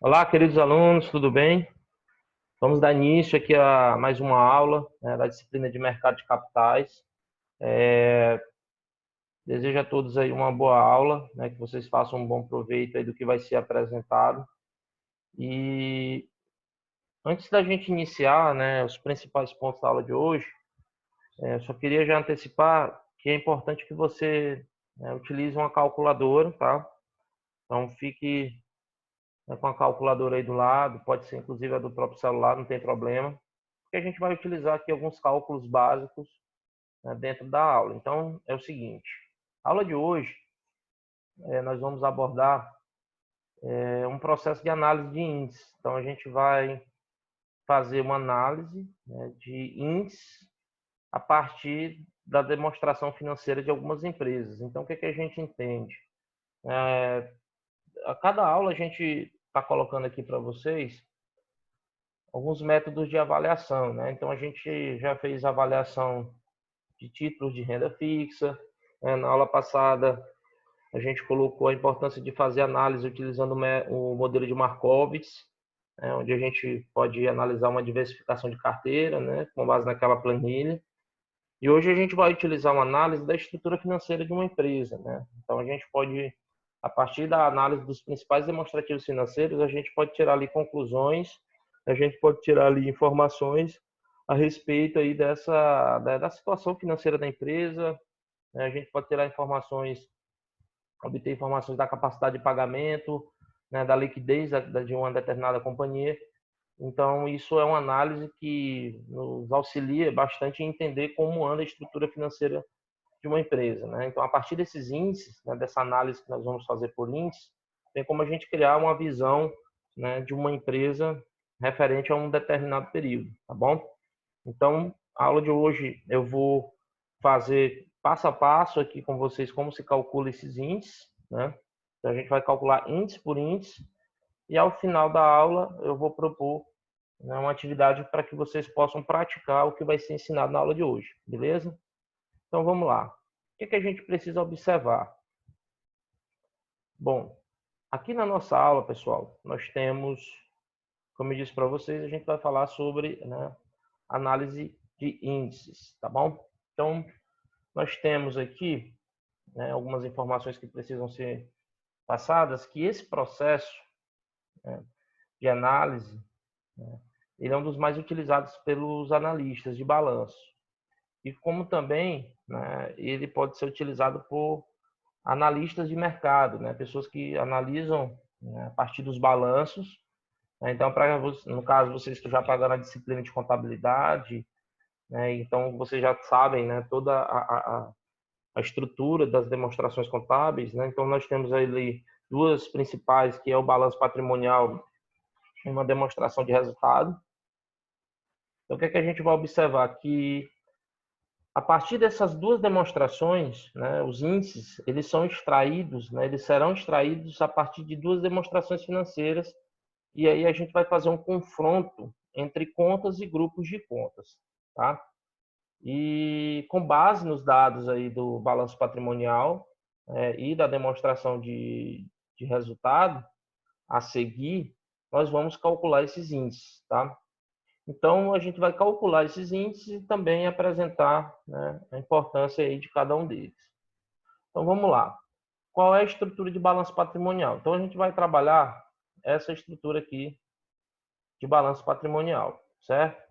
Olá, queridos alunos, tudo bem? Vamos dar início aqui a mais uma aula, da disciplina de mercado de capitais. Desejo a todos aí uma boa aula, que vocês façam um bom proveito aí do que vai ser apresentado. E antes da gente iniciar, os principais pontos da aula de hoje, só queria já antecipar que é importante que você, utilize uma calculadora, tá? Então fique, com a calculadora aí do lado, pode ser inclusive a do próprio celular, não tem problema. Que a gente vai utilizar aqui alguns cálculos básicos, dentro da aula. Então, é o seguinte, a aula de hoje, nós vamos abordar um processo de análise de índices. Então, a gente vai fazer uma análise, de índices a partir da demonstração financeira de algumas empresas. Então, o que a gente entende? A cada aula, a gente está colocando aqui para vocês alguns métodos de avaliação. Então, a gente já fez avaliação de títulos de renda fixa. Na aula passada, a gente colocou a importância de fazer análise utilizando o modelo de Markowitz, onde a gente pode analisar uma diversificação de carteira, com base naquela planilha. E hoje a gente vai utilizar uma análise da estrutura financeira de uma empresa. Então, a gente pode, a partir da análise dos principais demonstrativos financeiros, a gente pode tirar ali conclusões, a gente pode tirar ali informações a respeito aí da situação financeira da empresa. A gente pode tirar informações, obter informações da capacidade de pagamento, da liquidez de uma determinada companhia. Então, isso é uma análise que nos auxilia bastante em entender como anda a estrutura financeira de uma empresa. Então, a partir desses índices, dessa análise que nós vamos fazer por índice, tem como a gente criar uma visão, de uma empresa referente a um determinado período, tá bom? Então, a aula de hoje eu vou fazer passo a passo aqui com vocês como se calcula esses índices. Então, a gente vai calcular índice por índice e ao final da aula eu vou propor, uma atividade para que vocês possam praticar o que vai ser ensinado na aula de hoje, beleza? Então, vamos lá. O que a gente precisa observar? Bom, aqui na nossa aula, pessoal, nós temos, como eu disse para vocês, a gente vai falar sobre, análise de índices, tá bom? Então, nós temos aqui, algumas informações que precisam ser passadas, que esse processo, de análise, ele é um dos mais utilizados pelos analistas de balanço. E como também, ele pode ser utilizado por analistas de mercado, pessoas que analisam, a partir dos balanços. Então, no caso, vocês que já pagaram a disciplina de contabilidade, então vocês já sabem, toda a estrutura das demonstrações contábeis. Então, nós temos ali duas principais, que é o balanço patrimonial e uma demonstração de resultado. Então, o que a gente vai observar? Que a partir dessas duas demonstrações, os índices, eles são extraídos, eles serão extraídos a partir de duas demonstrações financeiras, e aí a gente vai fazer um confronto entre contas e grupos de contas, tá? E com base nos dados aí do balanço patrimonial, e da demonstração de resultado a seguir, nós vamos calcular esses índices, tá? Então, a gente vai calcular esses índices e também apresentar, a importância aí de cada um deles. Então, vamos lá. Qual é a estrutura de balanço patrimonial? Então, a gente vai trabalhar essa estrutura aqui de balanço patrimonial, certo?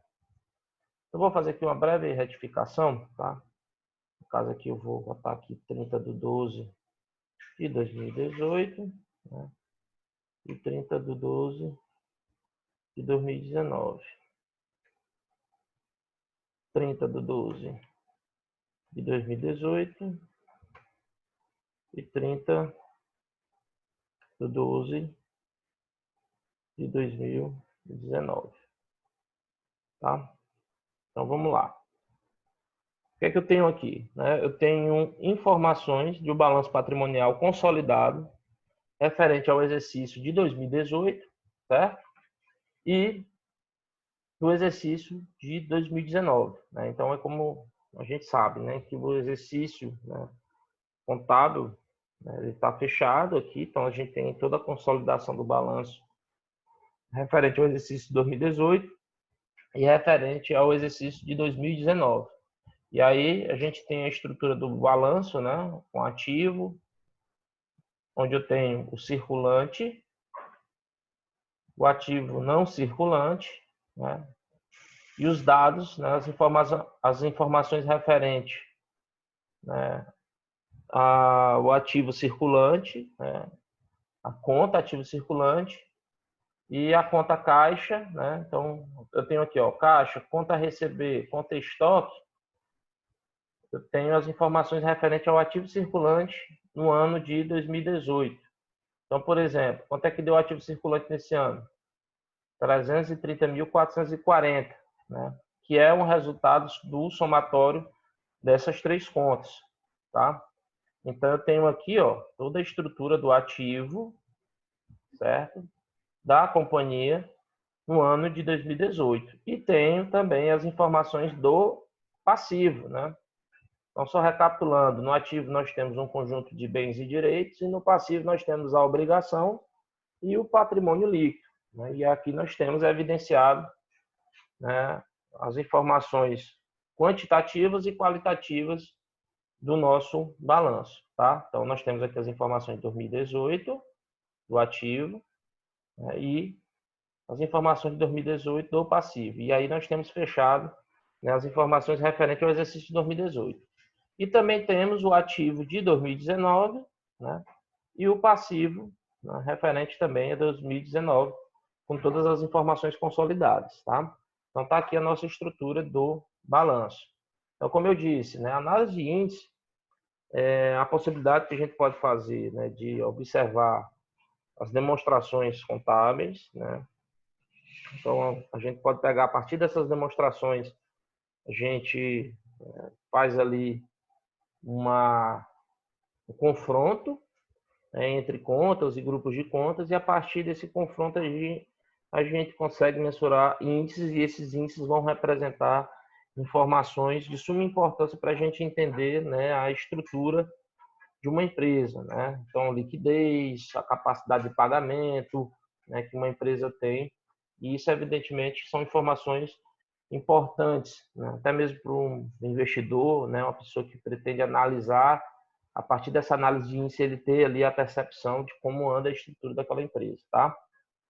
Eu vou fazer aqui uma breve retificação, tá? No caso aqui, eu vou botar aqui 30/12 de 2018, e 30/12 de 2019. 30/12 de 2018 e 30/12 de 2019, tá? Então, vamos lá. O que é que eu tenho aqui? Eu tenho informações de um balanço patrimonial consolidado referente ao exercício de 2018, certo? E do exercício de 2019. Então, é como a gente sabe, que o exercício, contábil, ele está fechado aqui, então a gente tem toda a consolidação do balanço referente ao exercício de 2018 e referente ao exercício de 2019. E aí a gente tem a estrutura do balanço, né, com ativo, onde eu tenho o circulante, o ativo não circulante, né, e os dados, né, as informações referentes, né, ao ativo circulante, né, a conta ativo circulante e a conta caixa, né? Então eu tenho aqui, ó, caixa, conta a receber, conta estoque. Eu tenho as informações referentes ao ativo circulante no ano de 2018. Então, por exemplo, quanto é que deu o ativo circulante nesse ano? 330.440, né? Que é um resultado do somatório dessas três contas, tá? Então eu tenho aqui, ó, toda a estrutura do ativo, certo? Da companhia no ano de 2018. E tenho também as informações do passivo, né? Então, só recapitulando, no ativo nós temos um conjunto de bens e direitos e no passivo nós temos a obrigação e o patrimônio líquido, né? E aqui nós temos evidenciado, né, as informações quantitativas e qualitativas do nosso balanço, tá? Então, nós temos aqui as informações de 2018 do ativo, né, e as informações de 2018 do passivo. E aí nós temos fechado, né, as informações referentes ao exercício de 2018. E também temos o ativo de 2019, né, e o passivo, né, referente também a 2019, com todas as informações consolidadas. Tá? Então está aqui a nossa estrutura do balanço. Então, como eu disse, né, a análise de índice é a possibilidade que a gente pode fazer, né, de observar as demonstrações contábeis, né. Então, a gente pode pegar a partir dessas demonstrações, a gente faz ali um confronto, né, entre contas e grupos de contas, e a partir desse confronto a gente consegue mensurar índices, e esses índices vão representar informações de suma importância para a gente entender, né, a estrutura de uma empresa, né? Então, liquidez, a capacidade de pagamento, né, que uma empresa tem. E isso, evidentemente, são informações importantes, né? Até mesmo para um investidor, né? Uma pessoa que pretende analisar, a partir dessa análise de índice, ele ter ali a percepção de como anda a estrutura daquela empresa, tá?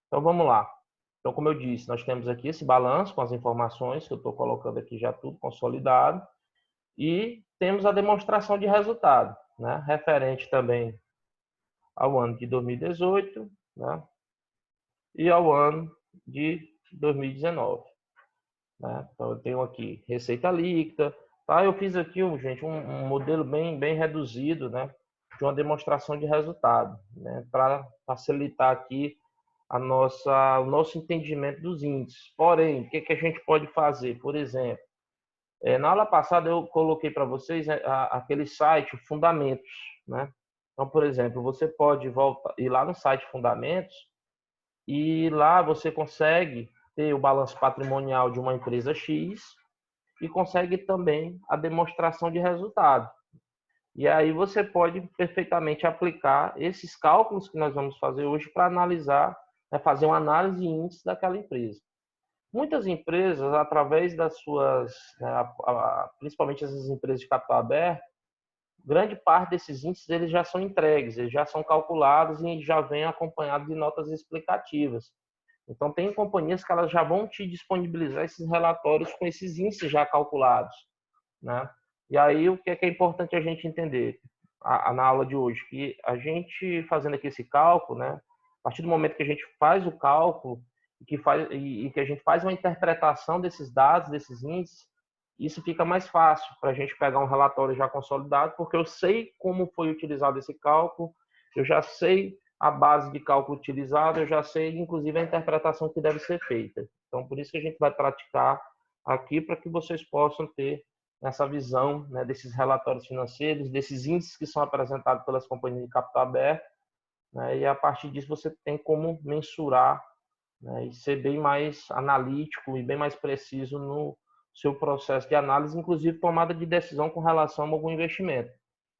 Então, vamos lá. Então, como eu disse, nós temos aqui esse balanço com as informações que eu estou colocando aqui já tudo consolidado e temos a demonstração de resultado, né? Referente também ao ano de 2018, né? E ao ano de 2019. Né? Então, eu tenho aqui receita líquida. Tá? Eu fiz aqui, gente, um modelo bem reduzido, né? De uma demonstração de resultado, né? Para facilitar aqui o nosso entendimento dos índices. Porém, o que a gente pode fazer? Por exemplo, na aula passada eu coloquei para vocês aquele site Fundamentos, né? Então, por exemplo, você pode ir lá no site Fundamentos e lá você consegue ter o balanço patrimonial de uma empresa X e consegue também a demonstração de resultado. E aí você pode perfeitamente aplicar esses cálculos que nós vamos fazer hoje para analisar, né, fazer uma análise de índice daquela empresa. Muitas empresas, através das suas, né, principalmente essas empresas de capital aberto, grande parte desses índices eles já são entregues, eles já são calculados e já vêm acompanhados de notas explicativas. Então, tem companhias que elas já vão te disponibilizar esses relatórios com esses índices já calculados, né? E aí, o que é importante a gente entender na aula de hoje? Que a gente, fazendo aqui esse cálculo, né? A partir do momento que a gente faz o cálculo e que a gente faz uma interpretação desses dados, desses índices, isso fica mais fácil para a gente pegar um relatório já consolidado, porque eu sei como foi utilizado esse cálculo, eu já sei a base de cálculo utilizada, eu já sei, inclusive, a interpretação que deve ser feita. Então, por isso que a gente vai praticar aqui, para que vocês possam ter essa visão, né, desses relatórios financeiros, desses índices que são apresentados pelas companhias de capital aberto, né, e a partir disso você tem como mensurar, né, e ser bem mais analítico e bem mais preciso no seu processo de análise, inclusive tomada de decisão com relação a algum investimento.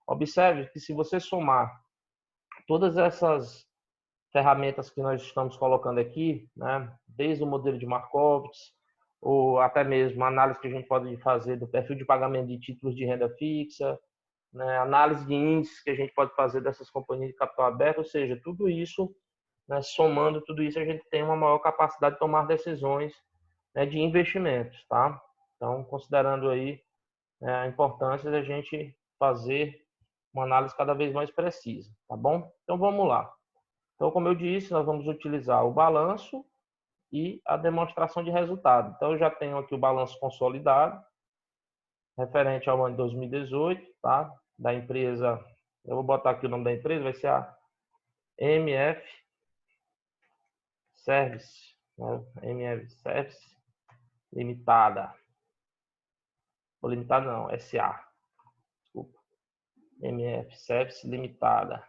Observe que se você somar todas essas ferramentas que nós estamos colocando aqui, né? Desde o modelo de Markowitz, ou até mesmo a análise que a gente pode fazer do perfil de pagamento de títulos de renda fixa, né? Análise de índices que a gente pode fazer dessas companhias de capital aberto, ou seja, tudo isso, né? Somando tudo isso, a gente tem uma maior capacidade de tomar decisões, né, de investimentos, tá? Então, considerando aí, né, a importância da gente fazer uma análise cada vez mais precisa, tá bom? Então, vamos lá. Então, como eu disse, nós vamos utilizar o balanço e a demonstração de resultado. Então, eu já tenho aqui o balanço consolidado, referente ao ano de 2018, tá? Da empresa, eu vou botar aqui o nome da empresa, vai ser a MF Service, né? MF Service Limitada. Ou limitada não, SA. Desculpa. MF Service Limitada.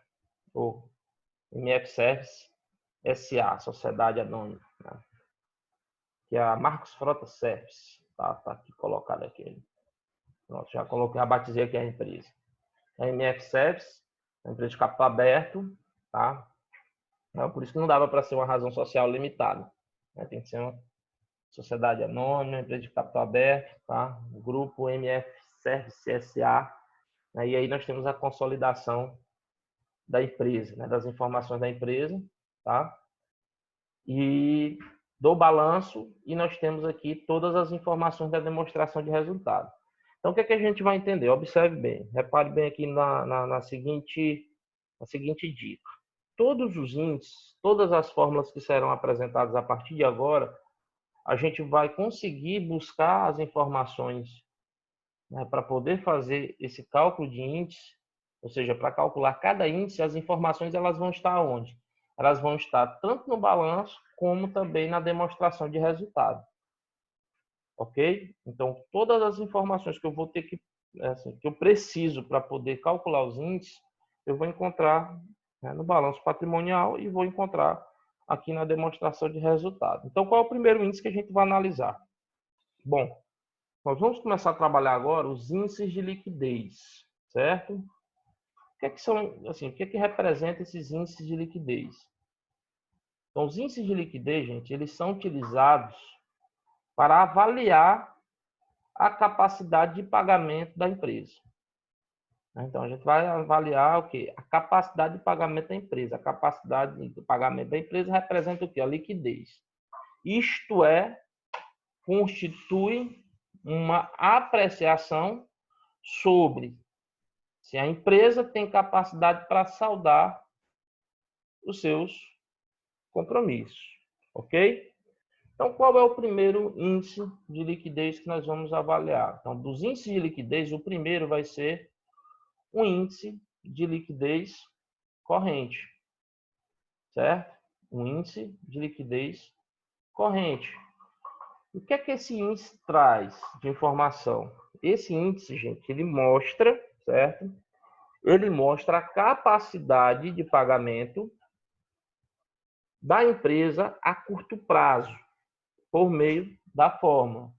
Ou MF Service SA, Sociedade Anônima, né? Que é a Marcos Frota Service. Tá aqui colocado aqui. Pronto, já coloquei, já batizei aqui a empresa. A MF Service, a empresa de capital aberto, tá? Então, por isso que não dava para ser uma razão social limitada, né? Tem que ser uma sociedade anônima, empresa de capital aberto, tá? O grupo MF Service SA, né? E aí nós temos a consolidação da empresa, né? Das informações da empresa, tá? E do balanço, e nós temos aqui todas as informações da demonstração de resultado. Então, o que é que a gente vai entender? Observe bem, repare bem aqui na seguinte dica. Todos os índices, todas as fórmulas que serão apresentadas a partir de agora, a gente vai conseguir buscar as informações, né, para poder fazer esse cálculo de índice, ou seja, para calcular cada índice, as informações elas vão estar onde? Elas vão estar tanto no balanço, como também na demonstração de resultado. Ok? Então, todas as informações que eu vou ter que, assim, que eu preciso para poder calcular os índices, eu vou encontrar, né, no balanço patrimonial e vou encontrar aqui na demonstração de resultado. Então, qual é o primeiro índice que a gente vai analisar? Bom, nós vamos começar a trabalhar agora os índices de liquidez, certo? O que é que são, assim, o que é que representa esses índices de liquidez? Então, os índices de liquidez, gente, eles são utilizados para avaliar a capacidade de pagamento da empresa. Então, a gente vai avaliar o quê? A capacidade de pagamento da empresa. A capacidade de pagamento da empresa representa o quê? A liquidez. Isto é, constitui uma apreciação sobre se a empresa tem capacidade para saldar os seus compromissos. Ok? Então, qual é o primeiro índice de liquidez que nós vamos avaliar? Então, dos índices de liquidez, o primeiro vai ser o índice de liquidez corrente, certo? Um índice de liquidez corrente. O que é que esse índice traz de informação? Esse índice, gente, ele mostra, certo? Ele mostra a capacidade de pagamento da empresa a curto prazo, por meio da fórmula,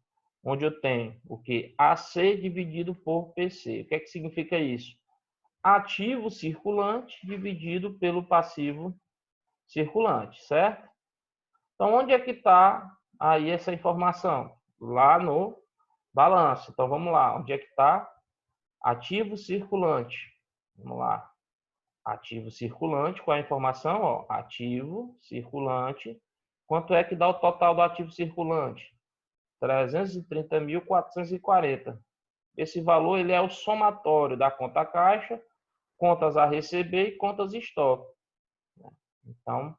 onde eu tenho o que? AC dividido por PC. O que é que significa isso? Ativo circulante dividido pelo passivo circulante, certo? Então, onde é que está aí essa informação? Lá no balanço. Então, vamos lá. Onde é que está? Ativo circulante. Vamos lá. Ativo circulante. Qual é a informação? Ó, ativo circulante. Quanto é que dá o total do ativo circulante? 330.440. Esse valor ele é o somatório da conta caixa, contas a receber e contas estoque. Então,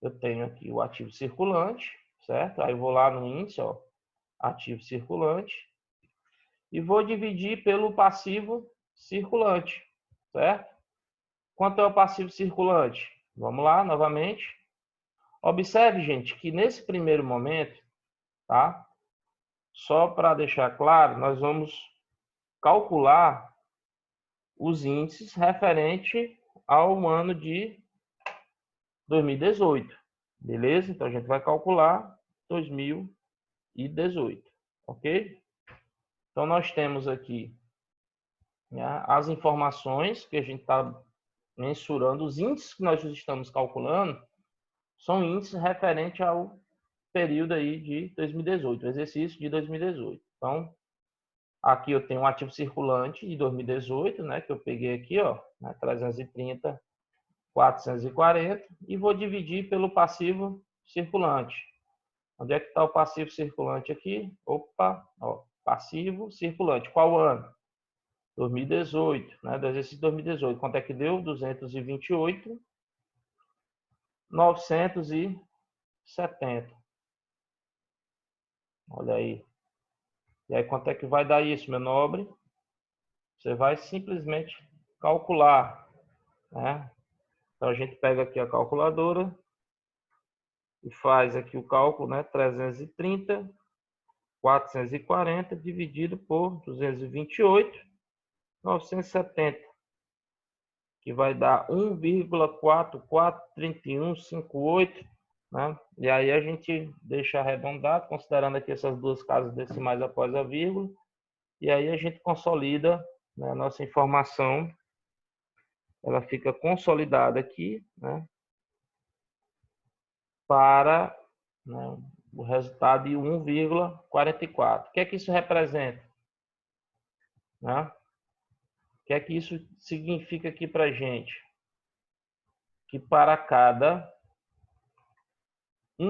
eu tenho aqui o ativo circulante, certo? Aí eu vou lá no índice, ó, ativo circulante, e vou dividir pelo passivo circulante, certo? Quanto é o passivo circulante? Vamos lá, novamente. Observe, gente, que nesse primeiro momento, tá? Só para deixar claro, nós vamos calcular os índices referente ao ano de 2018. Beleza? Então, a gente vai calcular 2018. Ok? Então, nós temos aqui, né, as informações que a gente está mensurando, os índices que nós estamos calculando, são índices referentes ao período aí de 2018, o exercício de 2018. Então, aqui eu tenho um ativo circulante de 2018, né, que eu peguei aqui, ó, né, 330, 440, e vou dividir pelo passivo circulante. Onde é que está o passivo circulante aqui? Opa, ó, passivo circulante. Qual ano? 2018, né, do exercício 2018. Quanto é que deu? 228.970. Olha aí. E aí, quanto é que vai dar isso, meu nobre? Você vai simplesmente calcular, né? Então, a gente pega aqui a calculadora e faz aqui o cálculo, né? 330, 440 dividido por 228.970, que vai dar 1,443158, né? E aí a gente deixa arredondado, considerando aqui essas duas casas decimais após a vírgula, e aí a gente consolida, né, a nossa informação, ela fica consolidada aqui, né, para, né, o resultado de 1,44. O que é que isso representa? Né? O que é que isso significa aqui para a gente? Que para cada R$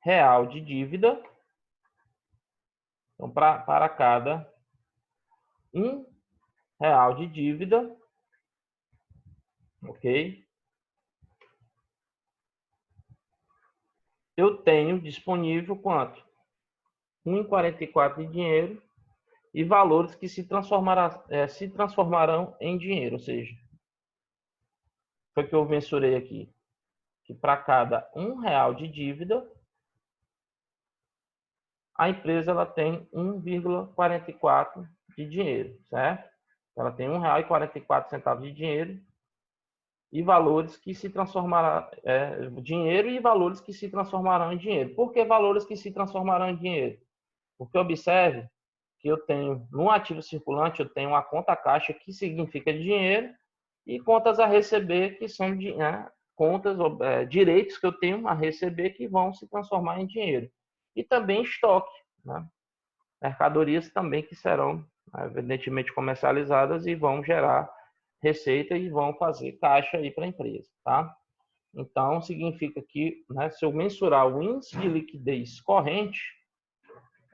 1 de dívida, então para cada R$ 1 de dívida, ok? Eu tenho disponível quanto? 1,44 de dinheiro e valores que se transformarão em dinheiro, ou seja, foi o que eu mensurei aqui, que para cada R$ 1 de dívida, a empresa ela tem 1,44 de dinheiro, certo? Ela tem R$ 1,44 de dinheiro e valores que se transformarão dinheiro e valores que se transformarão em dinheiro. Por que valores que se transformarão em dinheiro? Porque observe que eu tenho no ativo circulante eu tenho uma conta caixa que significa dinheiro e contas a receber que são contas direitos que eu tenho a receber que vão se transformar em dinheiro e também estoque, né? Mercadorias também que serão evidentemente comercializadas e vão gerar receita e vão fazer caixa aí para a empresa, tá? Então, significa que, né, se eu mensurar o índice de liquidez corrente,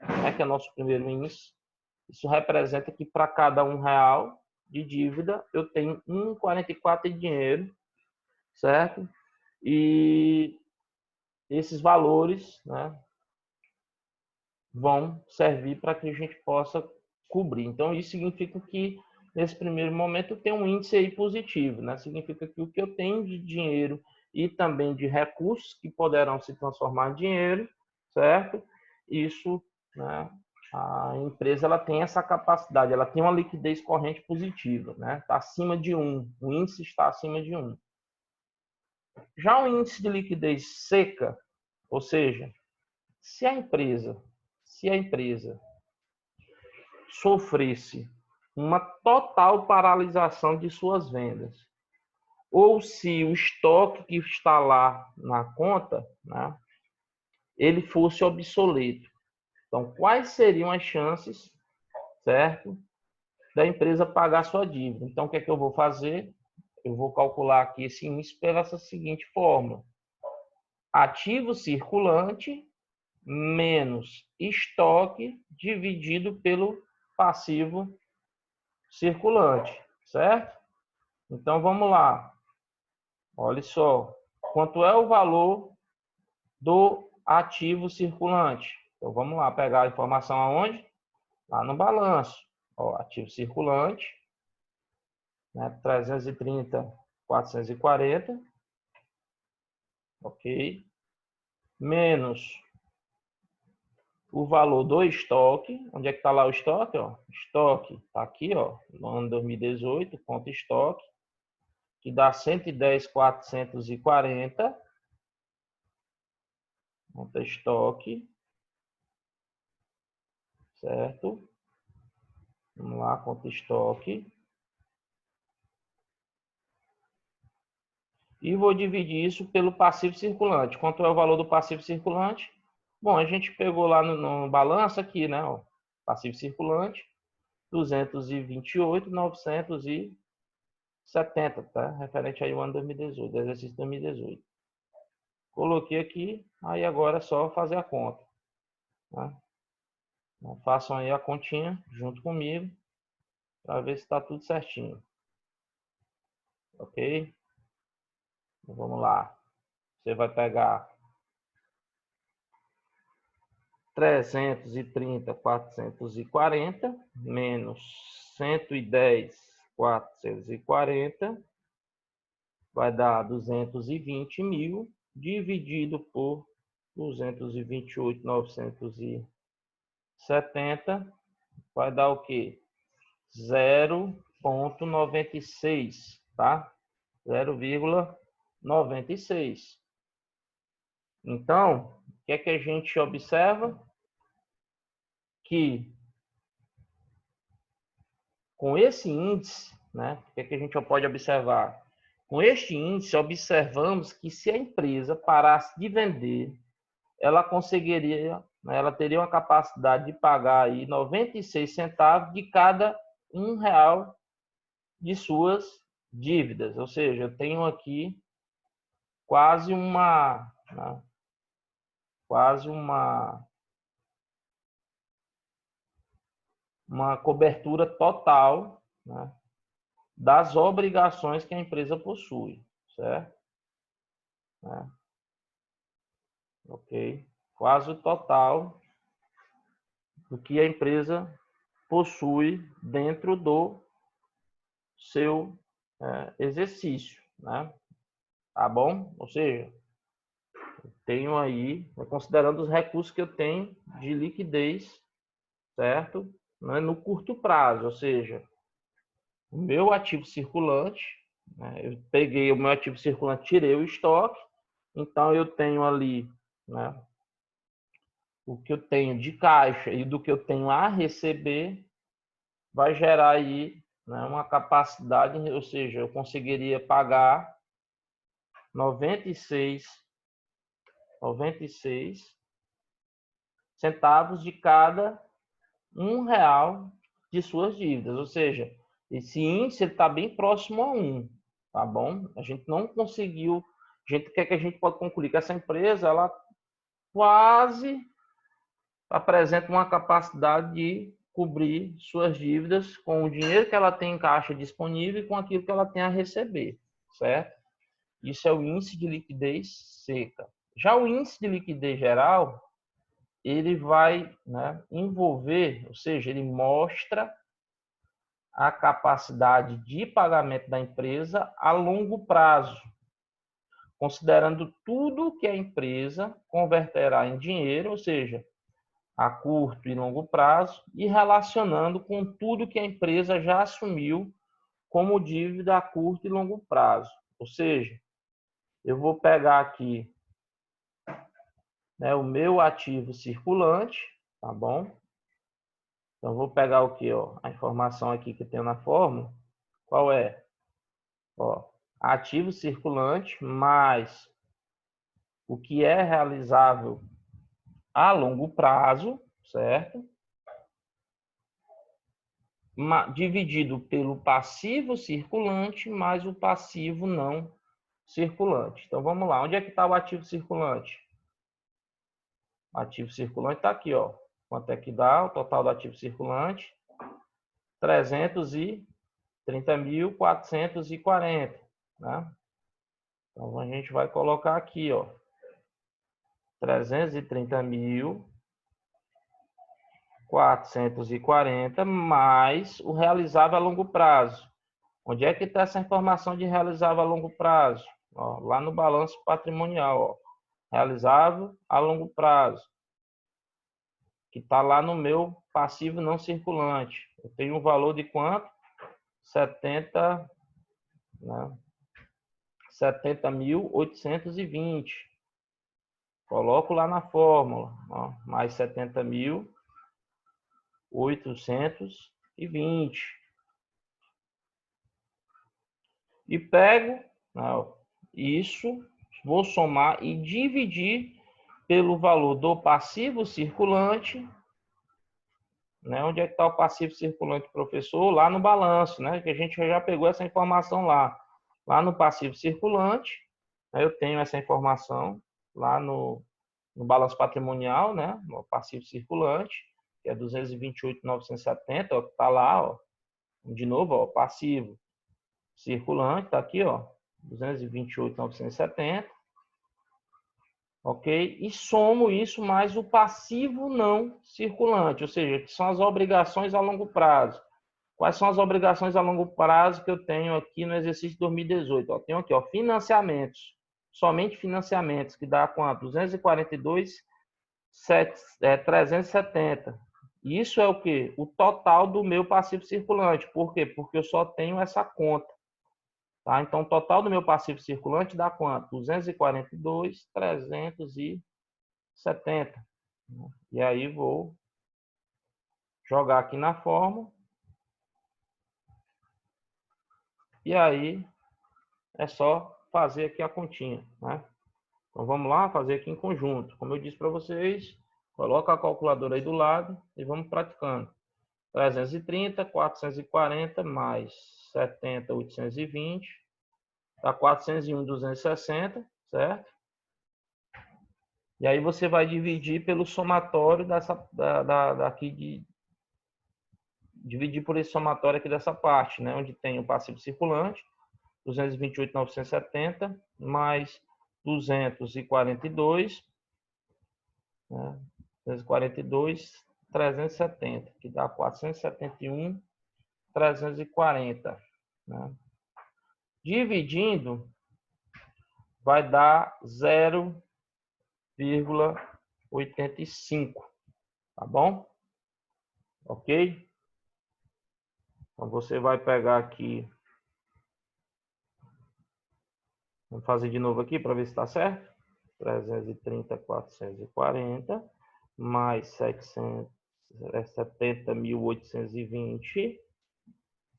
né, que é nosso primeiro índice, isso representa que para cada R$ 1 de dívida, eu tenho 1,44 de dinheiro, certo? E esses valores, né, vão servir para que a gente possa cobrir. Então, isso significa que, nesse primeiro momento, tem um índice aí positivo, né? Significa que o que eu tenho de dinheiro e também de recursos que poderão se transformar em dinheiro, certo? Isso, né, a empresa ela tem essa capacidade, ela tem uma liquidez corrente positiva, né? Está acima de 1, o índice está acima de 1. Já o índice de liquidez seca, ou seja, se a empresa sofresse uma total paralisação de suas vendas, ou se o estoque que está lá na conta, né, ele fosse obsoleto. Então, quais seriam as chances, certo, da empresa pagar sua dívida? Então, o que é que eu vou fazer? Eu vou calcular aqui esse índice pela seguinte fórmula: ativo circulante menos estoque dividido pelo passivo circulante, certo? Então vamos lá. Olha só, quanto é o valor do ativo circulante? Então vamos lá pegar a informação aonde? Lá no balanço. Ó, ativo circulante, né, 330, 440, ok? Menos o valor do estoque. Onde é que está lá o estoque? Ó? Estoque está aqui, ó, no ano 2018, conta estoque, que dá 110.440, conta estoque, certo? Vamos lá, conta estoque. e vou dividir isso pelo passivo circulante. Quanto é o valor do passivo circulante? Bom, a gente pegou lá no balanço aqui, né? Ó, passivo circulante, 228.970, tá? Referente aí ao ano 2018, exercício 2018. Coloquei aqui, aí agora é só fazer a conta, tá? Então, façam aí a continha junto comigo, para ver se está tudo certinho. Ok? Então, vamos lá. Você vai pegar 330.440 menos 110.440 vai dar 220.000 dividido por 228.970 vai dar o quê? 0,96, tá? 0,96. Então, o que é que a gente observa? Que com esse índice, né, o que é que a gente pode observar? Com este índice, observamos que se a empresa parasse de vender, ela conseguiria, né, ela teria uma capacidade de pagar aí 96 centavos de cada R$ 1 de suas dívidas. Ou seja, eu tenho aqui quase né, quase uma cobertura total, né, das obrigações que a empresa possui, certo? Né? Ok? Quase o total do que a empresa possui dentro do seu exercício, né? Tá bom? Ou seja, tenho aí, considerando os recursos que eu tenho de liquidez, certo? Né? No curto prazo, ou seja, o meu ativo circulante, né? Eu peguei o meu ativo circulante, tirei o estoque, então eu tenho ali, né, o que eu tenho de caixa e do que eu tenho a receber, vai gerar aí, né, uma capacidade, ou seja, eu conseguiria pagar 96 centavos de cada R$ 1 de suas dívidas. Ou seja, esse índice está bem próximo a 1, tá bom? A gente não conseguiu, a gente quer que a gente pode concluir que essa empresa, ela quase apresenta uma capacidade de cobrir suas dívidas com o dinheiro que ela tem em caixa disponível e com aquilo que ela tem a receber, certo? Isso é o índice de liquidez seca. Já o índice de liquidez geral, ele vai, né, envolver, ou seja, ele mostra a capacidade de pagamento da empresa a longo prazo, considerando tudo que a empresa converterá em dinheiro, ou seja, a curto e longo prazo, e relacionando com tudo que a empresa já assumiu como dívida a curto e longo prazo. Ou seja, eu vou pegar aqui, né, o meu ativo circulante, tá bom? Então, vou pegar o que? Ó, a informação aqui que eu tenho na fórmula. Qual é? Ó, ativo circulante mais o que é realizável a longo prazo, certo? Dividido pelo passivo circulante mais o passivo não circulante. Então, vamos lá. Onde é que está o ativo circulante? O ativo circulante está aqui, ó. Quanto é que dá o total do ativo circulante? 330.440, né? Então, a gente vai colocar aqui, ó. 330.440 mais o realizável a longo prazo. Onde é que está essa informação de realizável a longo prazo? Ó, lá no balanço patrimonial, ó. Realizável a longo prazo, que está lá no meu passivo não circulante. Eu tenho um valor de quanto? 70, né? 70.820. Coloco lá na fórmula, ó, mais 70.820. E pego, ó, isso, vou somar e dividir pelo valor do passivo circulante, né? Onde é que está o passivo circulante, professor? Lá no balanço, né? Que a gente já pegou essa informação lá. Lá no passivo circulante, né? Eu tenho essa informação lá no balanço patrimonial, né? No passivo circulante, que é 228.970, ó, que está lá, ó. De novo, ó, passivo circulante, está aqui, ó, 228.970. Ok? E somo isso mais o passivo não circulante, ou seja, que são as obrigações a longo prazo. Quais são as obrigações a longo prazo que eu tenho aqui no exercício de 2018? Ó, tenho aqui, ó, financiamentos, somente financiamentos, que dá quanto? 242.370. Isso é o quê? O total do meu passivo circulante. Por quê? Porque eu só tenho essa conta. Tá? Então, o total do meu passivo circulante dá quanto? 242.370. E aí vou jogar aqui na fórmula. E aí é só fazer aqui a continha, né? Então vamos lá fazer aqui em conjunto. Como eu disse para vocês, coloca a calculadora aí do lado e vamos praticando. 330, 440 mais 70, 820, dá 401.260, certo? E aí você vai dividir pelo somatório dividir por esse somatório aqui dessa parte, né? Onde tem o passivo circulante, 228.970 mais 242, né? 242.370, que dá 471.340, né? Dividindo, vai dar 0,85, tá bom? Ok? Então você vai pegar aqui, vamos fazer de novo aqui para ver se está certo. 330.440 mais 70.820,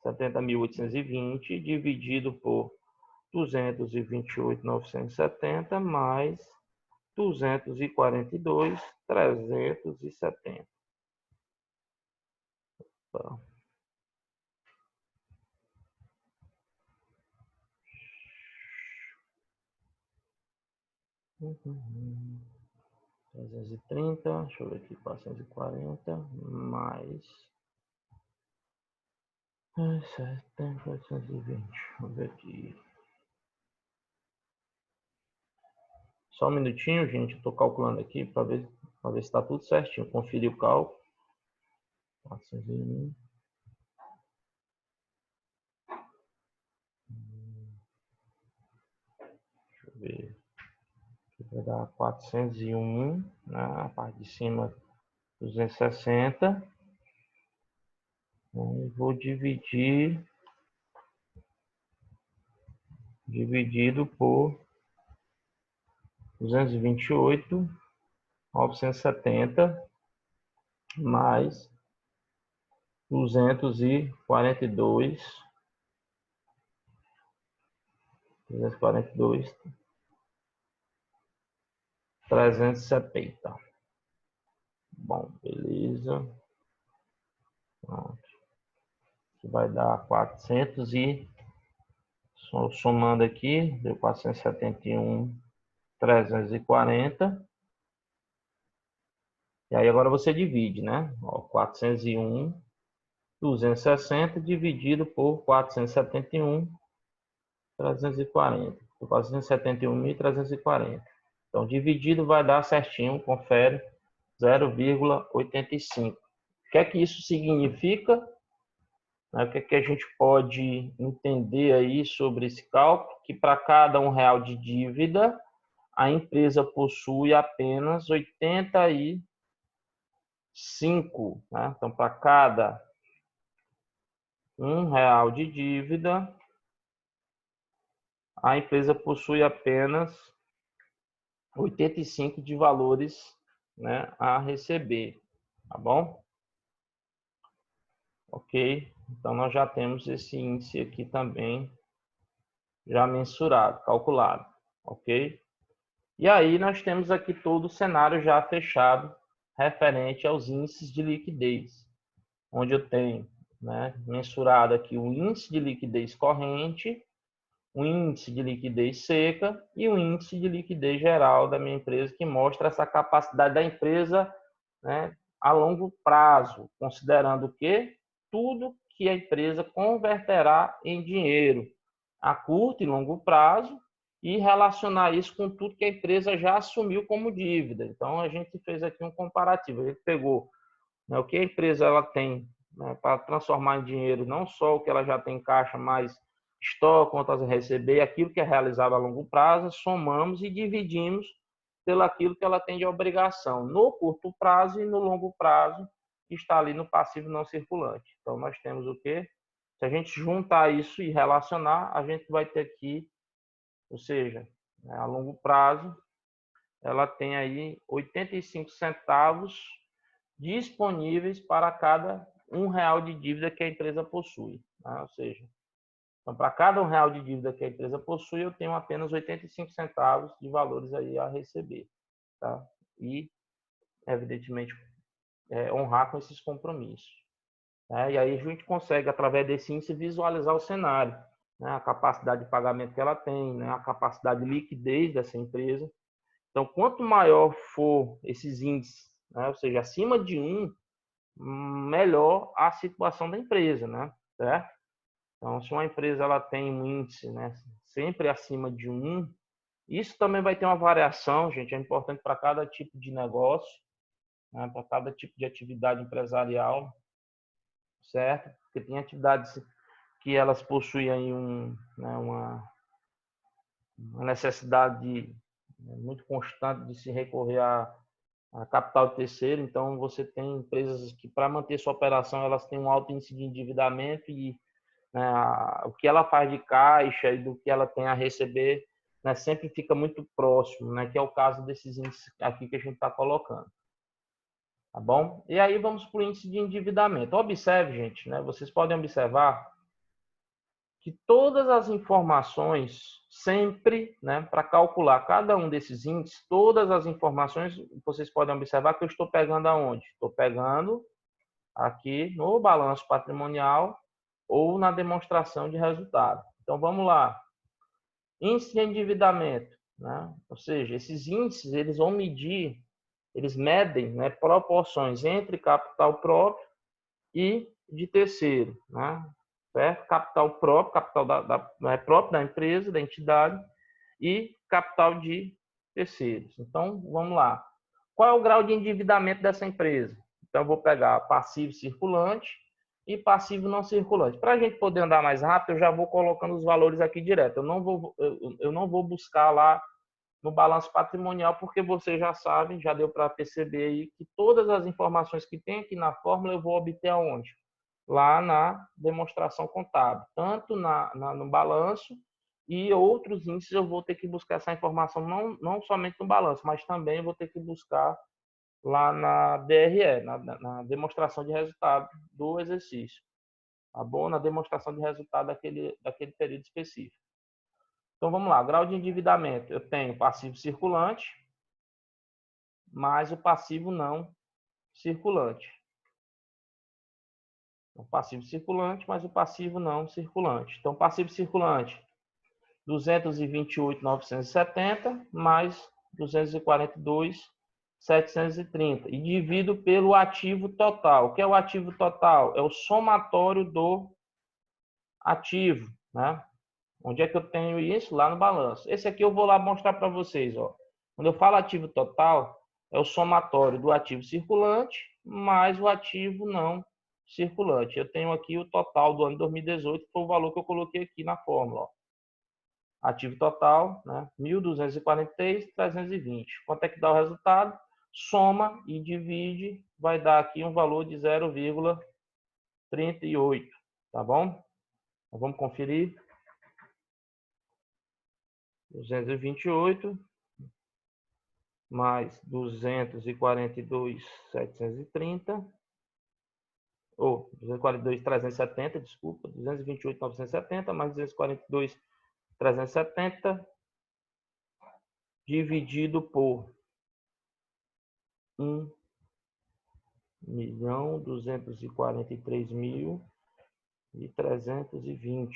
70.820 dividido por 228.970 mais 242.370. Tá. Uhum. 330, deixa eu ver aqui, 440 mais 7.820, vamos ver aqui. Só um minutinho, gente, eu estou calculando aqui para ver se está tudo certinho. Conferir o cálculo. 401. Deixa eu ver. Vai dar 401, né? A parte de cima 260. Vou dividido por 228.970 mais 370. Bom, beleza. Pronto. Aqui vai dar 400 e somando aqui, deu 471.340. E aí agora você divide, né? Ó, 401.260 dividido por 471.340. 471.340. Então, dividido vai dar certinho, confere, 0,85. O que é que isso significa? O que é que a gente pode entender aí sobre esse cálculo? Que para cada R$1 de dívida, a empresa possui apenas 85, né? Então, para cada R$1 de dívida, a empresa possui apenas 85 de valores, né, a receber, tá bom? Ok? Então, nós já temos esse índice aqui também já mensurado, calculado, ok? E aí nós temos aqui todo o cenário já fechado referente aos índices de liquidez, onde eu tenho, né, mensurado aqui o índice de liquidez corrente, o índice de liquidez seca e o índice de liquidez geral da minha empresa, que mostra essa capacidade da empresa, né, a longo prazo, considerando o quê? Tudo que a empresa converterá em dinheiro a curto e longo prazo e relacionar isso com tudo que a empresa já assumiu como dívida. Então, a gente fez aqui um comparativo. A gente pegou, né, o que a empresa ela tem, né, para transformar em dinheiro, não só o que ela já tem em caixa, mas estoque, contas a receber, aquilo que é realizado a longo prazo, somamos e dividimos pelo aquilo que ela tem de obrigação no curto prazo e no longo prazo, que está ali no passivo não circulante. Então, nós temos o quê? Se a gente juntar isso e relacionar, a gente vai ter aqui, ou seja, né, a longo prazo, ela tem aí 85 centavos disponíveis para cada R$ 1 de dívida que a empresa possui. Né? Ou seja, então, para cada R$ 1 de dívida que a empresa possui, eu tenho apenas 85 centavos de valores aí a receber. Tá? E, evidentemente, honrar com esses compromissos. Né? E aí a gente consegue, através desse índice, visualizar o cenário, né? A capacidade de pagamento que ela tem, né? A capacidade de liquidez dessa empresa. Então, quanto maior for esses índices, né? Ou seja, acima de 1, melhor a situação da empresa, né? Certo? Então, se uma empresa ela tem um índice, né, sempre acima de 1, isso também vai ter uma variação, gente, é importante para cada tipo de negócio, né, para cada tipo de atividade empresarial, certo? Porque tem atividades que elas possuem aí né, uma necessidade muito constante de se recorrer a capital terceiro. Então, você tem empresas que, para manter sua operação, elas têm um alto índice de endividamento e, né, o que ela faz de caixa e do que ela tem a receber, né, sempre fica muito próximo, né, que é o caso desses índices aqui que a gente está colocando. Tá bom? E aí vamos para o índice de endividamento. Observe, gente, né, vocês podem observar que todas as informações, sempre, né, para calcular cada um desses índices, todas as informações, vocês podem observar que eu estou pegando aonde? Estou pegando aqui no balanço patrimonial ou na demonstração de resultado. Então, vamos lá. Índice de endividamento, né? Ou seja, esses índices, eles vão medir, eles medem, né, proporções entre capital próprio e de terceiro, né? Certo? Capital próprio, capital próprio da empresa, da entidade, e capital de terceiros. Então, vamos lá. Qual é o grau de endividamento dessa empresa? Então, eu vou pegar passivo circulante e passivo não circulante. Para a gente poder andar mais rápido, eu já vou colocando os valores aqui direto. Eu não vou buscar lá no balanço patrimonial, porque vocês já sabem, já deu para perceber aí que todas as informações que tem aqui na fórmula eu vou obter aonde? Lá na demonstração contábil, tanto no balanço e outros índices eu vou ter que buscar essa informação não somente no balanço, mas também vou ter que buscar lá na DRE, na demonstração de resultado do exercício, tá bom? Na demonstração de resultado daquele período específico. Então vamos lá, grau de endividamento, eu tenho passivo circulante, mais o passivo não circulante. O passivo circulante, mais o passivo não circulante. Então, passivo circulante, 228.970 mais 242.730. E divido pelo ativo total. O que é o ativo total? É o somatório do ativo, né? Onde é que eu tenho isso? Lá no balanço. Esse aqui eu vou lá mostrar para vocês, ó. Quando eu falo ativo total, é o somatório do ativo circulante mais o ativo não circulante. Eu tenho aqui o total do ano 2018, que foi o valor que eu coloquei aqui na fórmula, ó. Ativo total, né? 1.243.320. Quanto é que dá o resultado? Soma e divide, vai dar aqui um valor de 0,38, tá bom? Então, vamos conferir. 228 mais 242.730, ou 242.370, desculpa, 228.970 mais 242.730 370 dividido por 1.243.320,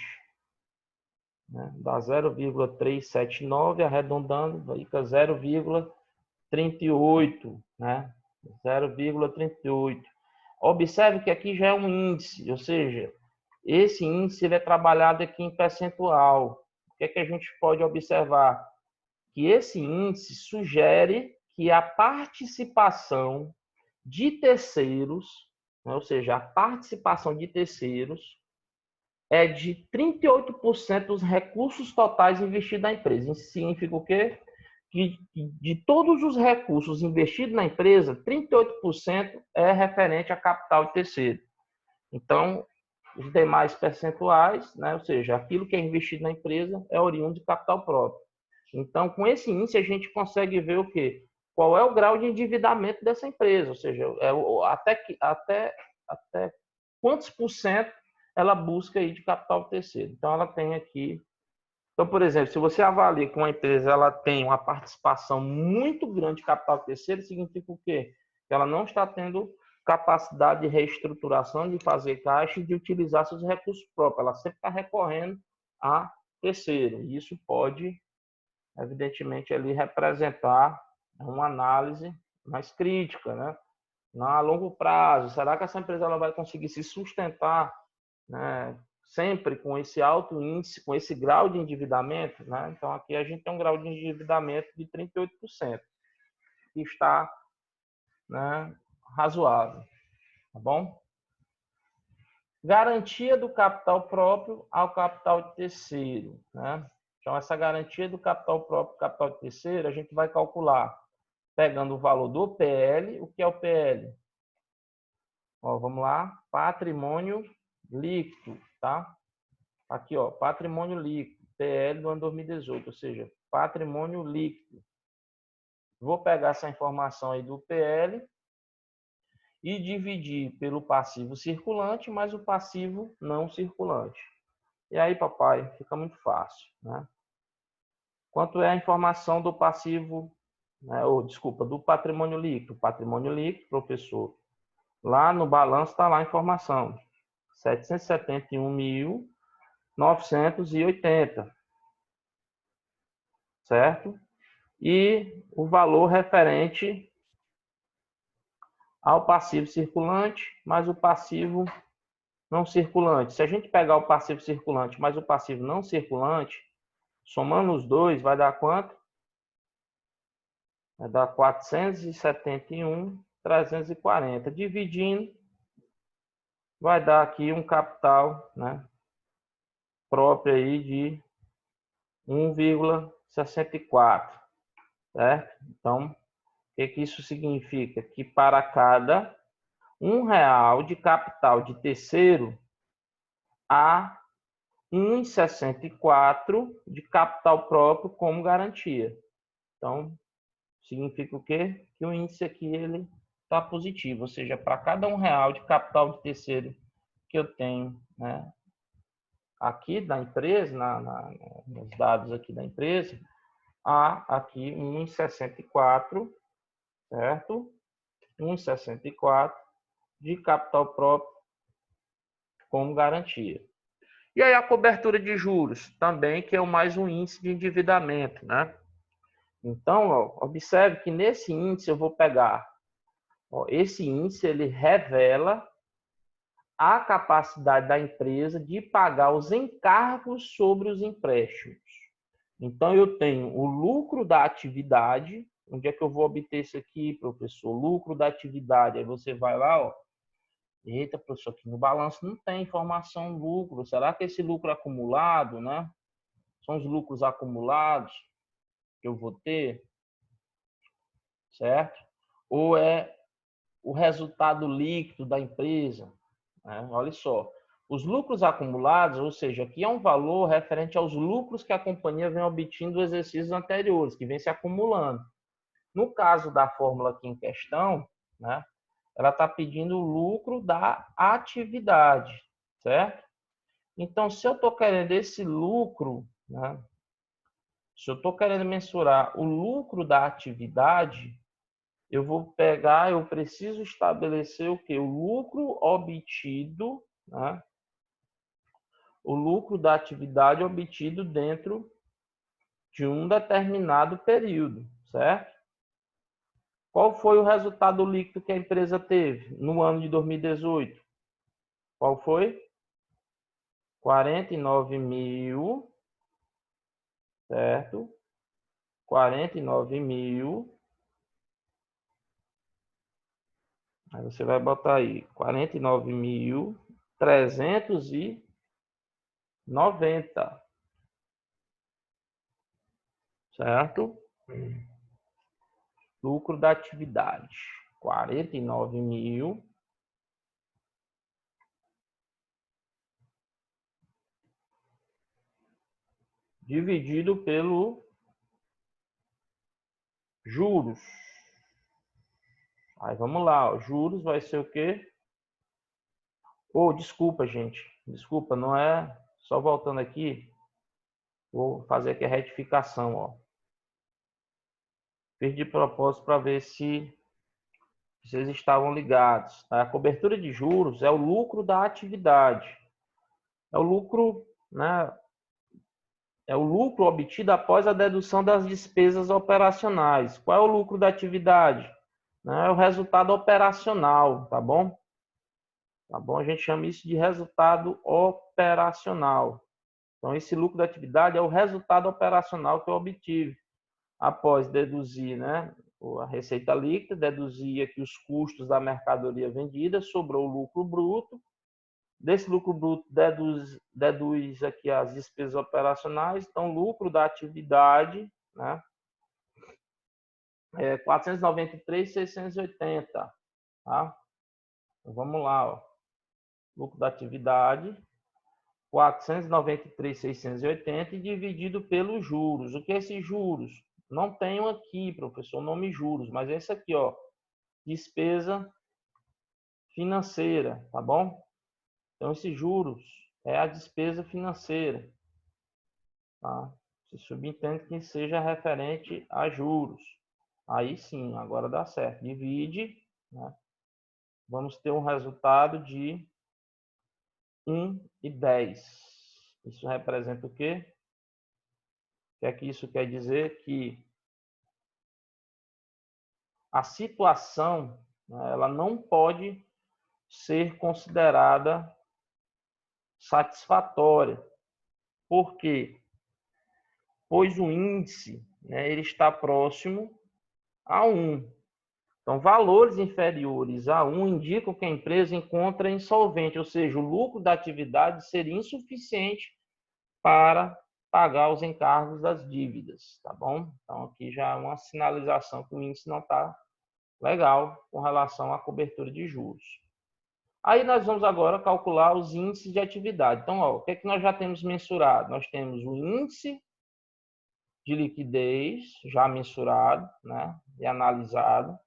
né? Dá 0,379, arredondando, fica 0,38, né? 0,38. Observe que aqui já é um índice, ou seja, esse índice ele é trabalhado aqui em percentual. O que é que a gente pode observar? Que esse índice sugere que a participação de terceiros, né, ou seja, a participação de terceiros é de 38% dos recursos totais investidos na empresa. Isso significa o quê? Que de todos os recursos investidos na empresa, 38% é referente a capital de terceiro. Então, os demais percentuais, né, ou seja, aquilo que é investido na empresa é oriundo de capital próprio. Então, com esse índice, a gente consegue ver o quê? Qual é o grau de endividamento dessa empresa, ou seja, até quantos por cento ela busca aí de capital de terceiro. Então, ela tem aqui. Então, por exemplo, se você avalia que uma empresa ela tem uma participação muito grande de capital de terceiro, significa o quê? Que ela não está tendo capacidade de reestruturação, de fazer caixa e de utilizar seus recursos próprios. Ela sempre está recorrendo a terceiro. E isso pode, evidentemente, ali representar uma análise mais crítica, né? A longo prazo, será que essa empresa ela vai conseguir se sustentar, né, sempre com esse alto índice, com esse grau de endividamento? Né? Então, aqui a gente tem um grau de endividamento de 38%, que está, né, razoável. Tá bom? Garantia do capital próprio ao capital de terceiro. Né? Então, essa garantia do capital próprio ao capital de terceiro, a gente vai calcular pegando o valor do PL. O que é o PL? Ó, vamos lá, patrimônio líquido, tá? Aqui, ó, patrimônio líquido, PL do ano 2018, ou seja, patrimônio líquido. Vou pegar essa informação aí do PL e dividir pelo passivo circulante mais o passivo não circulante. E aí, papai, fica muito fácil, né? Quanto é a informação do passivo, né, desculpa, do patrimônio líquido? Patrimônio líquido, professor, lá no balanço está lá a informação. 771.980, certo? E o valor referente ao passivo circulante mais o passivo não circulante. Se a gente pegar o passivo circulante mais o passivo não circulante, somando os dois, vai dar quanto? Vai dar 471.340. Dividindo, vai dar aqui um capital, né, próprio aí de 1,64, certo? Então, o que isso significa? Que para cada R$ 1 de capital de terceiro, há 1,64 de capital próprio como garantia. Então, significa o quê? Que o índice aqui ele está positivo, ou seja, para cada R$ 1 de capital de terceiro que eu tenho, né, aqui da empresa, nos dados aqui da empresa, há aqui 1,64, certo? 1,64 de capital próprio como garantia. E aí a cobertura de juros, também, que é mais um índice de endividamento, né? Então, ó, observe que nesse índice eu vou pegar, ó, esse índice ele revela a capacidade da empresa de pagar os encargos sobre os empréstimos. Então, eu tenho o lucro da atividade. Onde é que eu vou obter isso aqui, professor? Lucro da atividade. Aí você vai lá, ó. Eita, professor, aqui no balanço não tem informação lucro. Será que esse lucro acumulado, né? São os lucros acumulados que eu vou ter, certo? Ou é o resultado líquido da empresa, né? Olha só. Os lucros acumulados, ou seja, aqui é um valor referente aos lucros que a companhia vem obtendo nos exercícios anteriores, que vem se acumulando. No caso da fórmula aqui em questão, né, ela está pedindo o lucro da atividade, certo? Então, se eu estou querendo esse lucro né? Se eu estou querendo mensurar o lucro da atividade, eu vou pegar, eu preciso estabelecer o quê? O lucro obtido, né? O lucro da atividade obtido dentro de um determinado período, certo? Qual foi o resultado líquido que a empresa teve no ano de 2018? Qual foi? 49 mil, certo? 49 mil. Aí você vai botar aí 49.390, certo? Lucro da atividade, 49 mil dividido pelo juros. Aí vamos lá, ó. Juros vai ser o quê? Oh, desculpa, gente. Desculpa, não é... Só voltando aqui, vou fazer aqui a retificação, ó. Fiz de propósito para ver se vocês estavam ligados. A cobertura de juros é o lucro da atividade. É o lucro, né? É o lucro obtido após a dedução das despesas operacionais. Qual é o lucro da atividade? É o resultado operacional, tá bom? Tá bom? A gente chama isso de resultado operacional. Então, esse lucro da atividade é o resultado operacional que eu obtive após deduzir, né, a receita líquida, deduzir aqui os custos da mercadoria vendida, sobrou o lucro bruto. Desse lucro bruto, deduz aqui as despesas operacionais. Então, lucro da atividade, né, é 493.680, tá? Então, vamos lá, ó. Lucro da atividade, 493.680 dividido pelos juros. O que é esses juros? Não tenho aqui, professor, nome juros, mas é esse aqui, ó, despesa financeira, tá bom? Então, esses juros é a despesa financeira, tá? Se subentende que seja referente a juros. Aí sim, agora dá certo. Divide, né? Vamos ter um resultado de 1,10. Isso representa o quê? O que é que isso quer dizer? Que a situação, né, ela não pode ser considerada satisfatória. Por quê? Pois o índice, né, ele está próximo a 1. Então, valores inferiores a 1 indicam que a empresa encontra insolvente, ou seja, o lucro da atividade seria insuficiente para pagar os encargos das dívidas, tá bom? Então, aqui já é uma sinalização que o índice não está legal com relação à cobertura de juros. Aí nós vamos agora calcular os índices de atividade. Então, ó, o que é que nós já temos mensurado? Nós temos o índice de liquidez já mensurado, né, e analisado.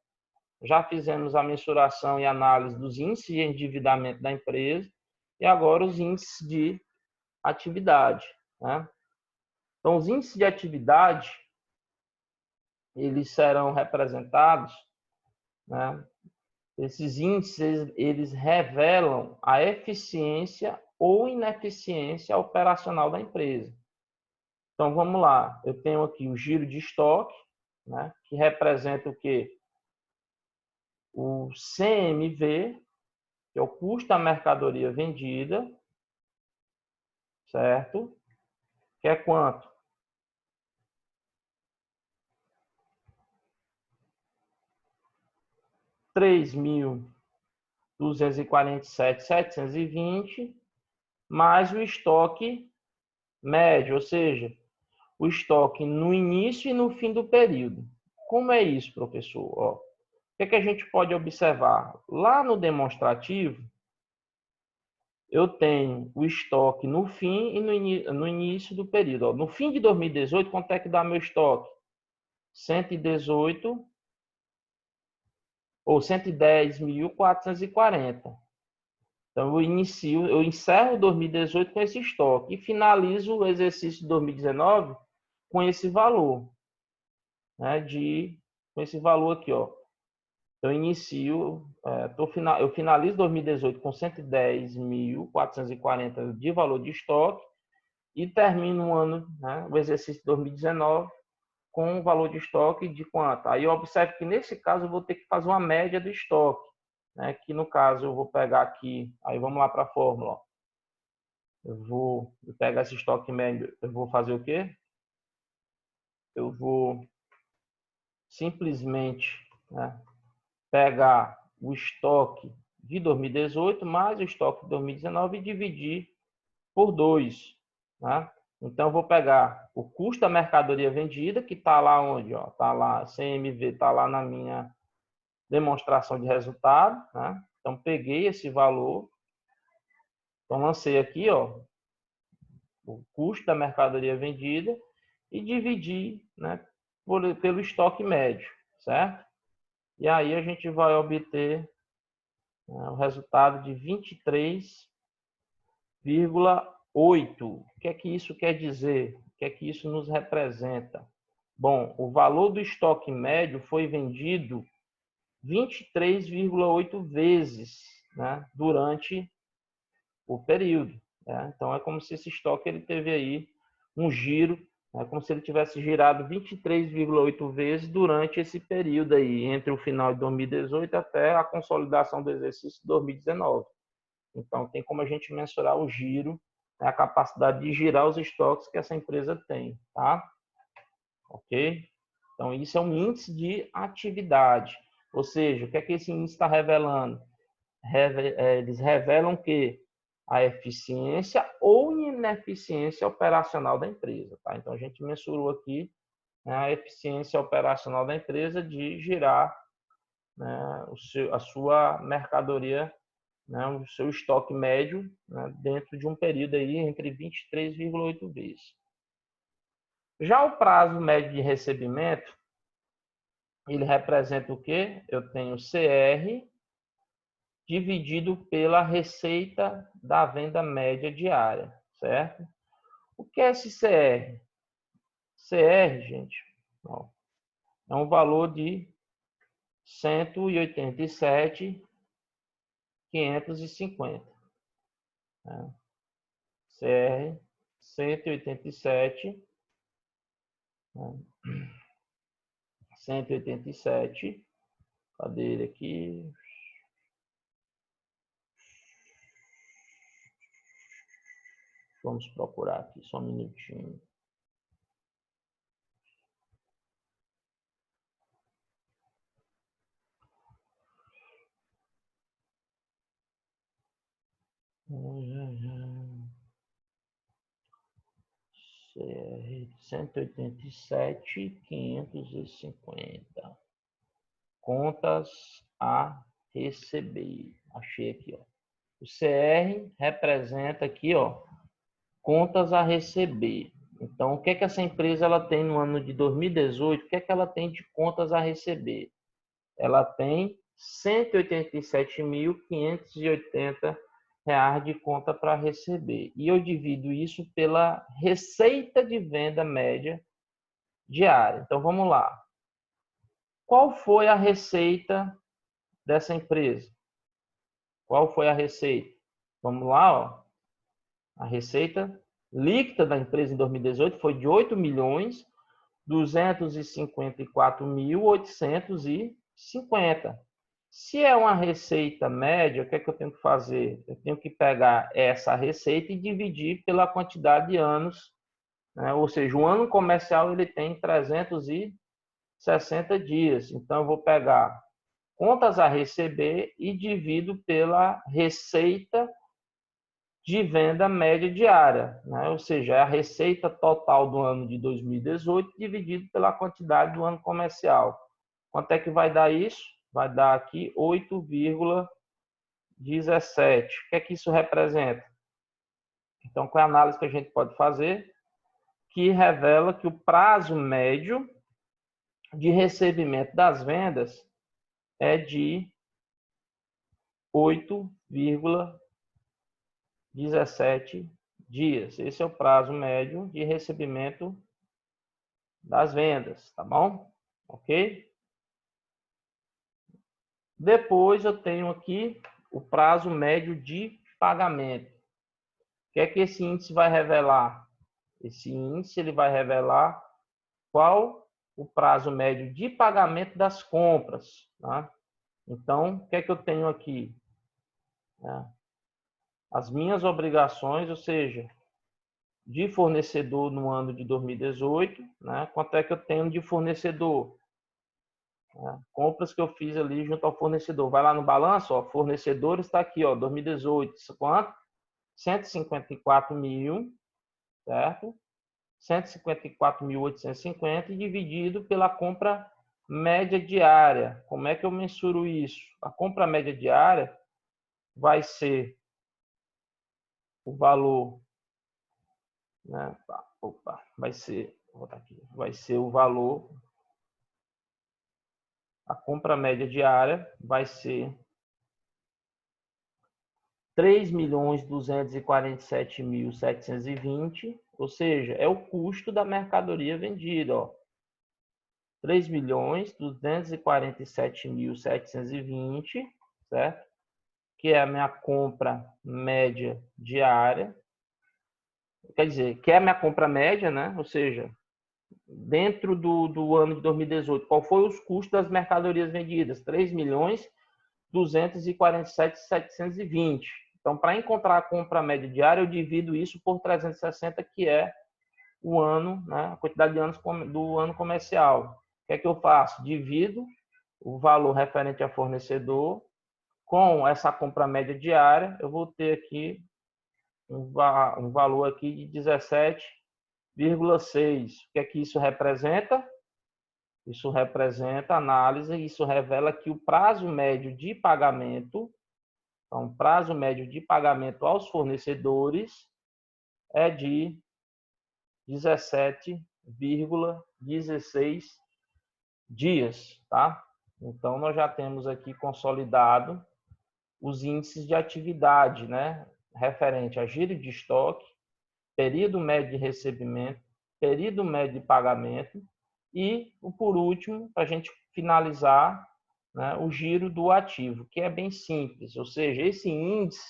Já fizemos a mensuração e análise dos índices de endividamento da empresa e agora os índices de atividade, né? Então, os índices de atividade, eles serão representados, né? Esses índices, eles revelam a eficiência ou ineficiência operacional da empresa. Então, vamos lá. Eu tenho aqui o giro de estoque, né, que representa o quê? O CMV, que é o custo da mercadoria vendida, certo? Que é quanto? 3.247.720 mais o estoque médio, ou seja, o estoque no início e no fim do período. Como é isso, professor? Ó, o que é que a gente pode observar? Lá no demonstrativo, eu tenho o estoque no fim e no início do período. Ó, no fim de 2018, quanto é que dá meu estoque? 118 ou 110.440. Então, eu encerro 2018 com esse estoque e finalizo o exercício de 2019 com esse valor, né, com esse valor aqui, ó. Eu eu finalizo 2018 com 110.440 de valor de estoque e termino o ano, né, o exercício de 2019 com um valor de estoque de quanto? Aí eu observo que nesse caso eu vou ter que fazer uma média do estoque, né, que no caso eu vou pegar aqui, aí vamos lá para a fórmula, ó. Eu pegar esse estoque médio, eu vou fazer o quê? Eu vou simplesmente, né, pegar o estoque de 2018 mais o estoque de 2019 e dividir por 2. Né? Então, eu vou pegar o custo da mercadoria vendida, que está lá onde? Está lá, CMV está lá na minha demonstração de resultado. Né? Então, peguei esse valor, então lancei aqui o custo da mercadoria vendida e dividi, né, pelo estoque médio, certo? E aí a gente vai obter, né, o resultado de 23,8. O que é que isso quer dizer? O que é que isso nos representa? Bom, o valor do estoque médio foi vendido 23,8 vezes, né, durante o período. Né? Então, é como se esse estoque ele teve aí um giro, é como se ele tivesse girado 23,8 vezes durante esse período aí, entre o final de 2018 até a consolidação do exercício de 2019. Então, tem como a gente mensurar o giro, né, a capacidade de girar os estoques que essa empresa tem, tá? Ok? Então, isso é um índice de atividade. Ou seja, o que é que esse índice está revelando? Eles revelam que a eficiência ou ineficiência operacional da empresa. Tá? Então, a gente mensurou aqui, né, a eficiência operacional da empresa de girar, né, a sua mercadoria, né, o seu estoque médio, né, dentro de um período aí entre 23,8 vezes. Já o prazo médio de recebimento, ele representa o quê? Eu tenho CR dividido pela receita da venda média diária, certo? O que é esse CR? CR, gente, ó, é um valor de 187.550. Né? CR 187, né? 187. Cadê ele aqui? Vamos procurar aqui, só um minutinho. CR 187.550. Contas a receber. Achei aqui, ó. O CR representa aqui, ó, contas a receber. Então, o que é que essa empresa ela tem no ano de 2018? O que é que ela tem de contas a receber? Ela tem R$ 187.580 de conta para receber. E eu divido isso pela receita de venda média diária. Então, vamos lá. Qual foi a receita dessa empresa? Qual foi a receita? Vamos lá, ó. A receita líquida da empresa em 2018 foi de R$ 8.254.850. Se é uma receita média, o que é que eu tenho que fazer? Eu tenho que pegar essa receita e dividir pela quantidade de anos, né? Ou seja, o ano comercial ele tem 360 dias. Então, eu vou pegar contas a receber e divido pela receita de venda média diária, né? Ou seja, é a receita total do ano de 2018 dividido pela quantidade do ano comercial. Quanto é que vai dar isso? Vai dar aqui 8,17. O que é que isso representa? Então, qual é a análise que a gente pode fazer? Que revela que o prazo médio de recebimento das vendas é de 8,17. 17 dias. Esse é o prazo médio de recebimento das vendas, tá bom? Ok? Depois eu tenho aqui o prazo médio de pagamento. O que é que esse índice vai revelar? Esse índice ele vai revelar qual o prazo médio de pagamento das compras. Tá? Então, o que é que eu tenho aqui? As minhas obrigações, ou seja, de fornecedor no ano de 2018, né? Quanto é que eu tenho de fornecedor? Compras que eu fiz ali junto ao fornecedor. Vai lá no balanço, ó, fornecedores está aqui, ó, 2018, quanto? 154 mil, certo? 154.850 dividido pela compra média diária. Como é que eu mensuro isso? A compra média diária vai ser o valor, né? Opa, vai ser, vou botar aqui, vai ser o valor, a compra média diária vai ser 3.247.720, ou seja, é o custo da mercadoria vendida, ó. 3.247.720, certo? Que é a minha compra média diária. Quer dizer, que é a minha compra média, né? Ou seja, dentro do ano de 2018, qual foi os custos das mercadorias vendidas? 3.247.720. Então, para encontrar a compra média diária, eu divido isso por 360, que é o ano, né? A quantidade de anos do ano comercial. O que é que eu faço? Divido o valor referente a fornecedor com essa compra média diária, eu vou ter aqui um valor aqui de 17,6. O que é que isso representa? Isso representa análise, isso revela que o prazo médio de pagamento, então, prazo médio de pagamento aos fornecedores é de 17,16 dias, tá? Então, nós já temos aqui consolidado os índices de atividade, né? Referente a giro de estoque, período médio de recebimento, período médio de pagamento e, por último, para a gente finalizar, né, o giro do ativo, que é bem simples, ou seja, esse índice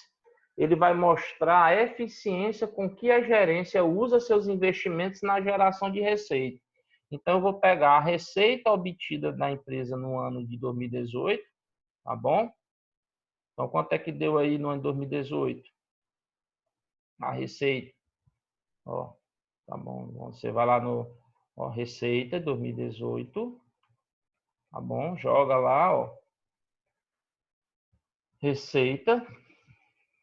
ele vai mostrar a eficiência com que a gerência usa seus investimentos na geração de receita. Então, eu vou pegar a receita obtida da empresa no ano de 2018, tá bom? Então, quanto é que deu aí no ano de 2018? A receita, ó, tá bom? Você vai lá no ó, receita 2018, tá bom? Joga lá, ó, receita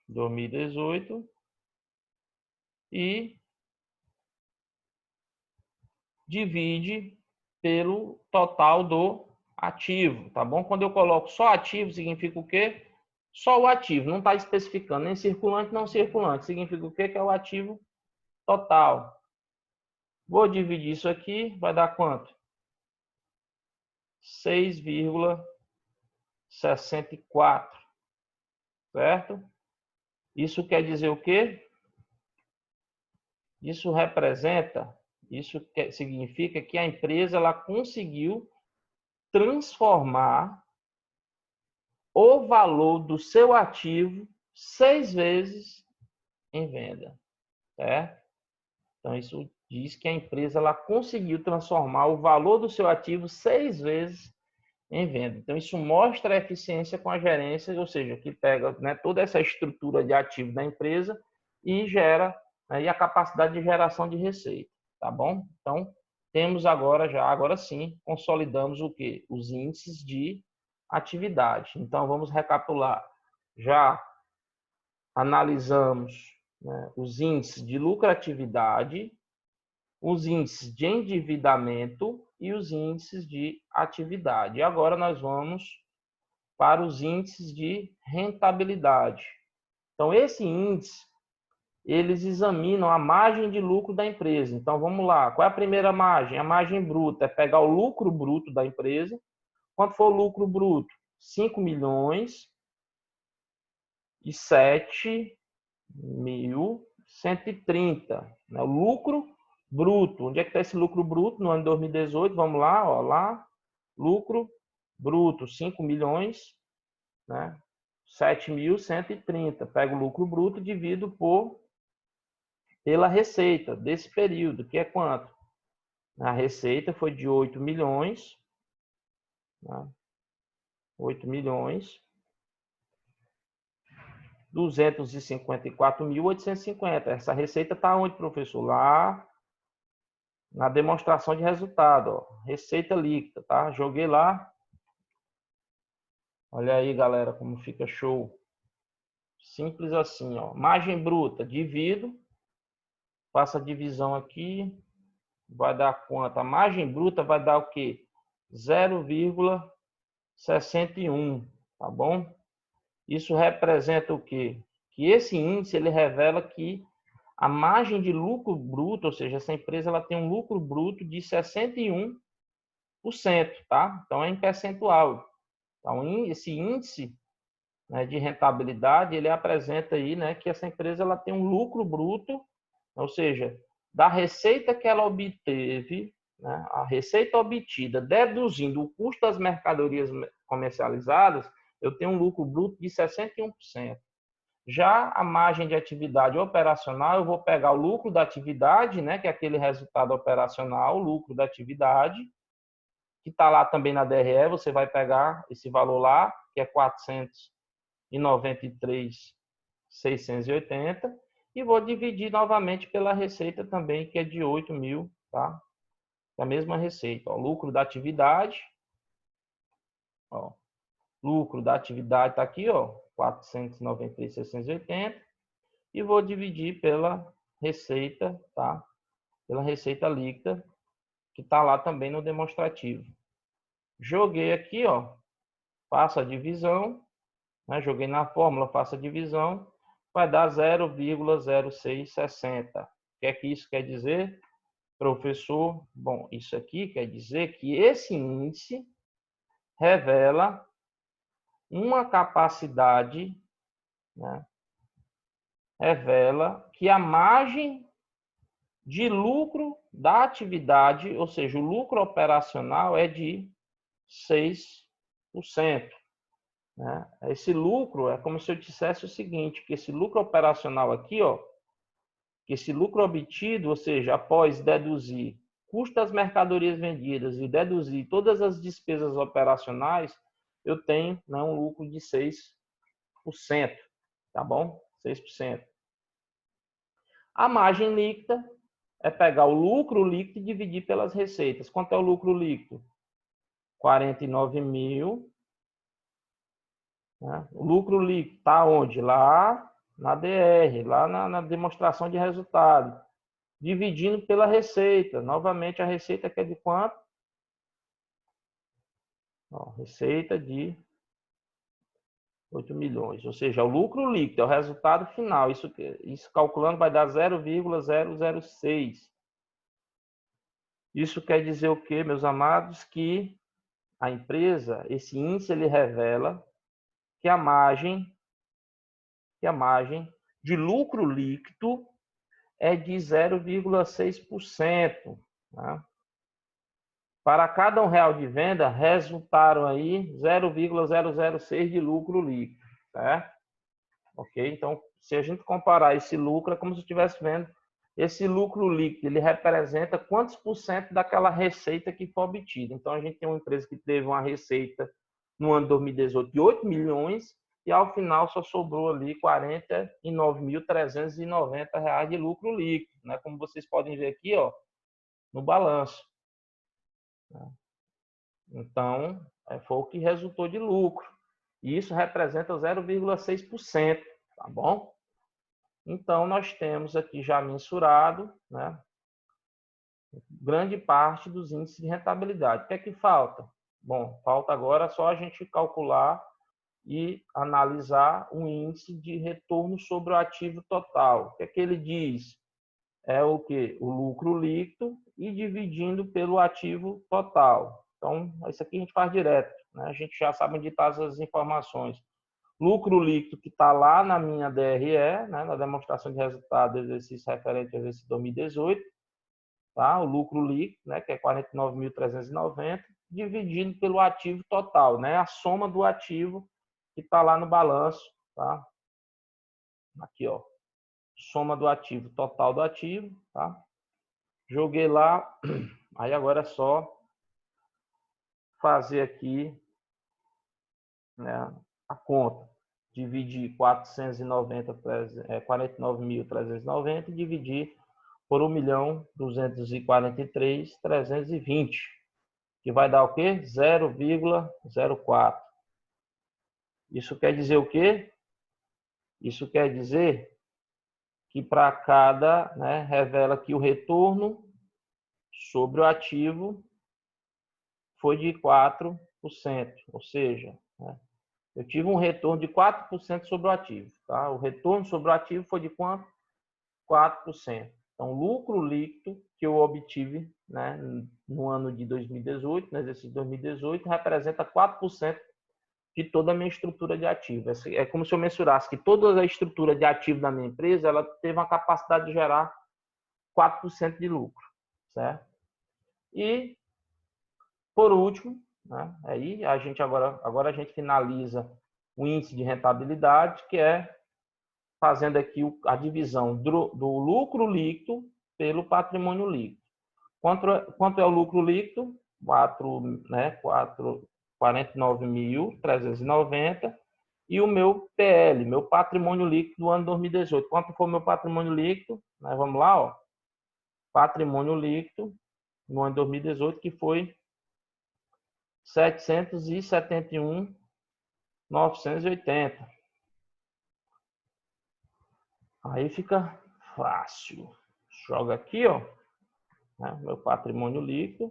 2018 e divide pelo total do ativo, tá bom? Quando eu coloco só ativo, significa o quê? Só o ativo, não está especificando nem circulante, não circulante. Significa o quê? Que é o ativo total. Vou dividir isso aqui, vai dar quanto? 6,64, certo? Isso quer dizer o quê? Isso representa, significa que a empresa ela conseguiu transformar o valor do seu ativo 6 vezes em venda, certo? Então isso diz que a empresa ela conseguiu transformar o valor do seu ativo 6 vezes em venda. Então isso mostra a eficiência com a gerência, ou seja, que pega, né, toda essa estrutura de ativo da empresa e gera, né, e a capacidade de geração de receita, tá bom? Então temos agora sim, consolidamos o que? Os índices de atividade. Então vamos recapitular. Já analisamos, né, os índices de lucratividade, os índices de endividamento e os índices de atividade. E agora nós vamos para os índices de rentabilidade. Então, esse índice, eles examinam a margem de lucro da empresa. Então, vamos lá. Qual é a primeira margem? A margem bruta é pegar o lucro bruto da empresa. Quanto for o lucro bruto? 5 milhões e 7 1.130, né? O lucro bruto. Onde é que está esse lucro bruto no ano de 2018? Vamos lá, ó, lá. Lucro bruto, 5 milhões, né? 7.130. Pego o lucro bruto e divido pela receita desse período, que é quanto? A receita foi de 8 milhões, né? 8 milhões 254.850. Essa receita está onde, professor? Lá na demonstração de resultado, ó. Receita líquida, tá? Joguei lá. Olha aí, galera, como fica show. Simples assim, ó. Margem bruta, divido. Faço a divisão aqui. Vai dar quanto? A margem bruta vai dar o quê? 0,61, tá bom? Isso representa o quê? Que esse índice ele revela que a margem de lucro bruto, ou seja, essa empresa ela tem um lucro bruto de 61%, tá? Então é em percentual. Então esse índice, né, de rentabilidade, ele apresenta aí, né, que essa empresa ela tem um lucro bruto, ou seja, da receita que ela obteve, né, a receita obtida, deduzindo o custo das mercadorias comercializadas, eu tenho um lucro bruto de 61%. Já a margem de atividade operacional, eu vou pegar o lucro da atividade, né, que é aquele resultado operacional, o lucro da atividade, que está lá também na DRE, você vai pegar esse valor lá, que é 493.680, e vou dividir novamente pela receita também, que é de 8 mil, tá? É a mesma receita, ó, lucro da atividade, ó, lucro da atividade está aqui, ó, 493.680, e vou dividir pela receita, tá? Pela receita líquida, que está lá também no demonstrativo. Joguei aqui, ó, faço a divisão, né? Joguei na fórmula, faço a divisão, vai dar 0,0660. O que é que isso quer dizer, professor? Bom, isso aqui quer dizer que esse índice revela uma capacidade, né? Revela que a margem de lucro da atividade, ou seja, o lucro operacional é de 6%. Né? Esse lucro é como se eu dissesse o seguinte, que esse lucro operacional aqui, ó, que esse lucro obtido, ou seja, após deduzir custo das mercadorias vendidas e deduzir todas as despesas operacionais, eu tenho, né, um lucro de 6%, tá bom? 6%. A margem líquida é pegar o lucro líquido e dividir pelas receitas. Quanto é o lucro líquido? 49 mil. Né? O lucro líquido está onde? Lá na DR, lá na demonstração de resultado. Dividindo pela receita. Novamente, a receita que é de quanto? Ó, receita de 8 milhões. Ou seja, o lucro líquido é o resultado final. Isso calculando vai dar 0,006. Isso quer dizer o quê, meus amados? Que a empresa, esse índice, ele revela que a margem de lucro líquido é de 0,6%. Tá? Para cada R$1 de venda, resultaram aí 0,006 de lucro líquido. Certo? Ok? Então, se a gente comparar esse lucro, é como se estivesse vendo esse lucro líquido, ele representa quantos por cento daquela receita que foi obtida. Então, a gente tem uma empresa que teve uma receita no ano de 2018 de 8 milhões e ao final só sobrou ali R$ 49.390 de lucro líquido, né? Como vocês podem ver aqui, ó, no balanço. Então, foi o que resultou de lucro. E isso representa 0,6%, tá bom? Então, nós temos aqui já mensurado, né, grande parte dos índices de rentabilidade. O que é que falta? Bom, falta agora só a gente calcular e analisar o índice de retorno sobre o ativo total. O que é que ele diz? É o que? O lucro líquido e dividindo pelo ativo total. Então, isso aqui a gente faz direto, né? A gente já sabe onde estão as informações. Lucro líquido que está lá na minha DRE, né, na demonstração de resultado do exercício referente ao exercício 2018, tá? O lucro líquido, né, que é 49.390, dividido pelo ativo total, né? A soma do ativo que está lá no balanço, tá? Aqui, ó. Soma do ativo, total do ativo, tá? Joguei lá, aí agora é só fazer aqui, né, a conta. Dividir 49.390 e dividir por 1.243.320, que vai dar o quê? 0,04. Isso quer dizer o quê? Isso quer dizer que para cada, né, revela que o retorno sobre o ativo foi de 4%, ou seja, né, eu tive um retorno de 4% sobre o ativo. Tá? O retorno sobre o ativo foi de quanto? 4%. Então, o lucro líquido que eu obtive, né, no ano de 2018, no exercício de 2018, representa 4% de toda a minha estrutura de ativo. É como se eu mensurasse que toda a estrutura de ativo da minha empresa ela teve uma capacidade de gerar 4% de lucro. Certo? E, por último, né, aí a gente agora a gente finaliza o índice de rentabilidade, que é fazendo aqui a divisão do lucro líquido pelo patrimônio líquido. Quanto é o lucro líquido? 49.390. E o meu PL, meu patrimônio líquido do ano 2018. Quanto foi o meu patrimônio líquido? Vamos lá, ó. Patrimônio líquido no ano 2018, que foi 771.980. Aí fica fácil. Joga aqui, ó, né, meu patrimônio líquido.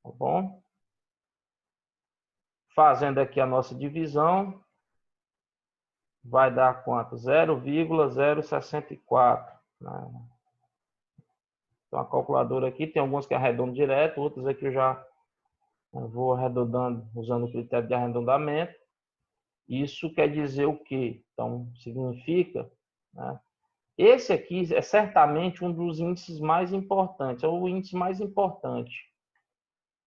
Tá bom? Fazendo aqui a nossa divisão, vai dar quanto? 0,064. Né? Então, a calculadora aqui, tem alguns que arredondam direto, outros aqui eu já vou arredondando, usando o critério de arredondamento. Isso quer dizer o quê? Então, significa, né, esse aqui é certamente um dos índices mais importantes, é o índice mais importante,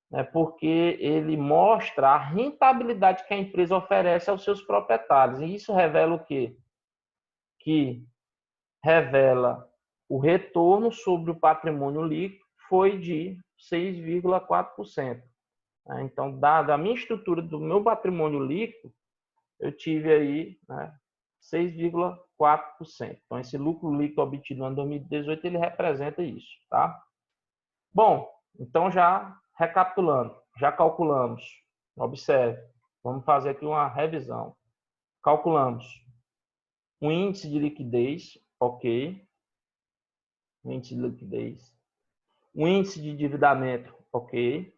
né, porque ele mostra a rentabilidade que a empresa oferece aos seus proprietários. E isso revela o quê? Que revela o retorno sobre o patrimônio líquido foi de 6,4%. Então, dada a minha estrutura do meu patrimônio líquido, eu tive aí, né, 6,4%. Então, esse lucro líquido obtido no ano 2018, ele representa isso, tá? Bom, então já recapitulando, já calculamos, observe, vamos fazer aqui uma revisão. Calculamos um índice de liquidez, ok, um índice de liquidez, um índice de endividamento, ok,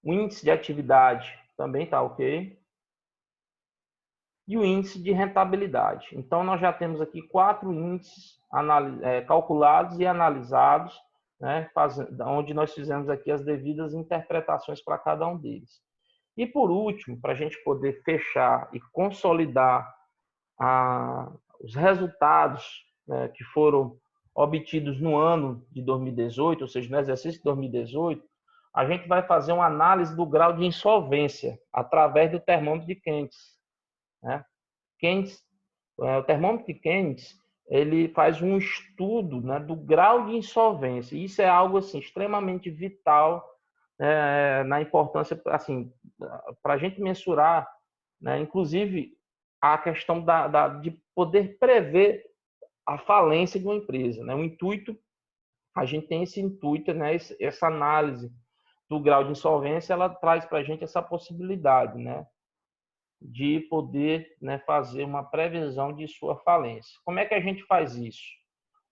o índice de atividade também está ok, e o índice de rentabilidade. Então, nós já temos aqui 4 índices calculados e analisados, né, onde nós fizemos aqui as devidas interpretações para cada um deles. E, por último, para a gente poder fechar e consolidar os resultados, né, que foram obtidos no ano de 2018, ou seja, no exercício de 2018, a gente vai fazer uma análise do grau de insolvência através do termômetro de Keynes. Né? O termômetro de Keynes, ele faz um estudo, né, do grau de insolvência. Isso é algo assim extremamente vital, na importância, assim, para a gente mensurar, né, inclusive a questão de poder prever a falência de uma empresa. Né? O intuito, a gente tem esse intuito, né, essa análise do grau de insolvência, ela traz para a gente essa possibilidade, né, de poder, né, fazer uma previsão de sua falência. Como é que a gente faz isso?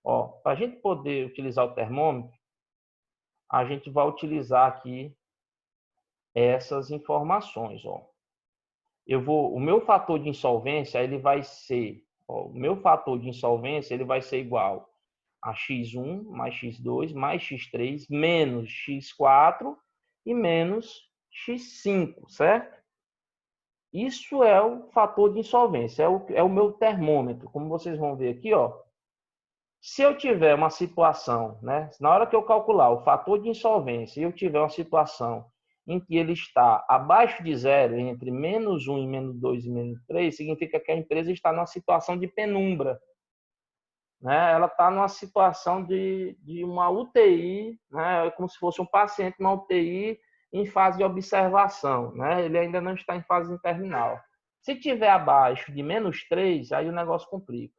Para a gente poder utilizar o termômetro, a gente vai utilizar aqui essas informações. O meu fator de insolvência, ele vai ser, o meu fator de insolvência, ele vai ser igual a x1 mais x2 mais x3 menos x4 e menos x5, certo? Isso é o fator de insolvência, é o meu termômetro. Como vocês vão ver aqui, ó. Se eu tiver uma situação, né, na hora que eu calcular o fator de insolvência e eu tiver uma situação em que ele está abaixo de zero, entre -1 e -2 e -3, significa que a empresa está numa situação de penumbra. Né? Ela está numa situação de uma UTI, né? Como se fosse um paciente na UTI em fase de observação. Né? Ele ainda não está em fase terminal. Se tiver abaixo de -3, aí o negócio complica.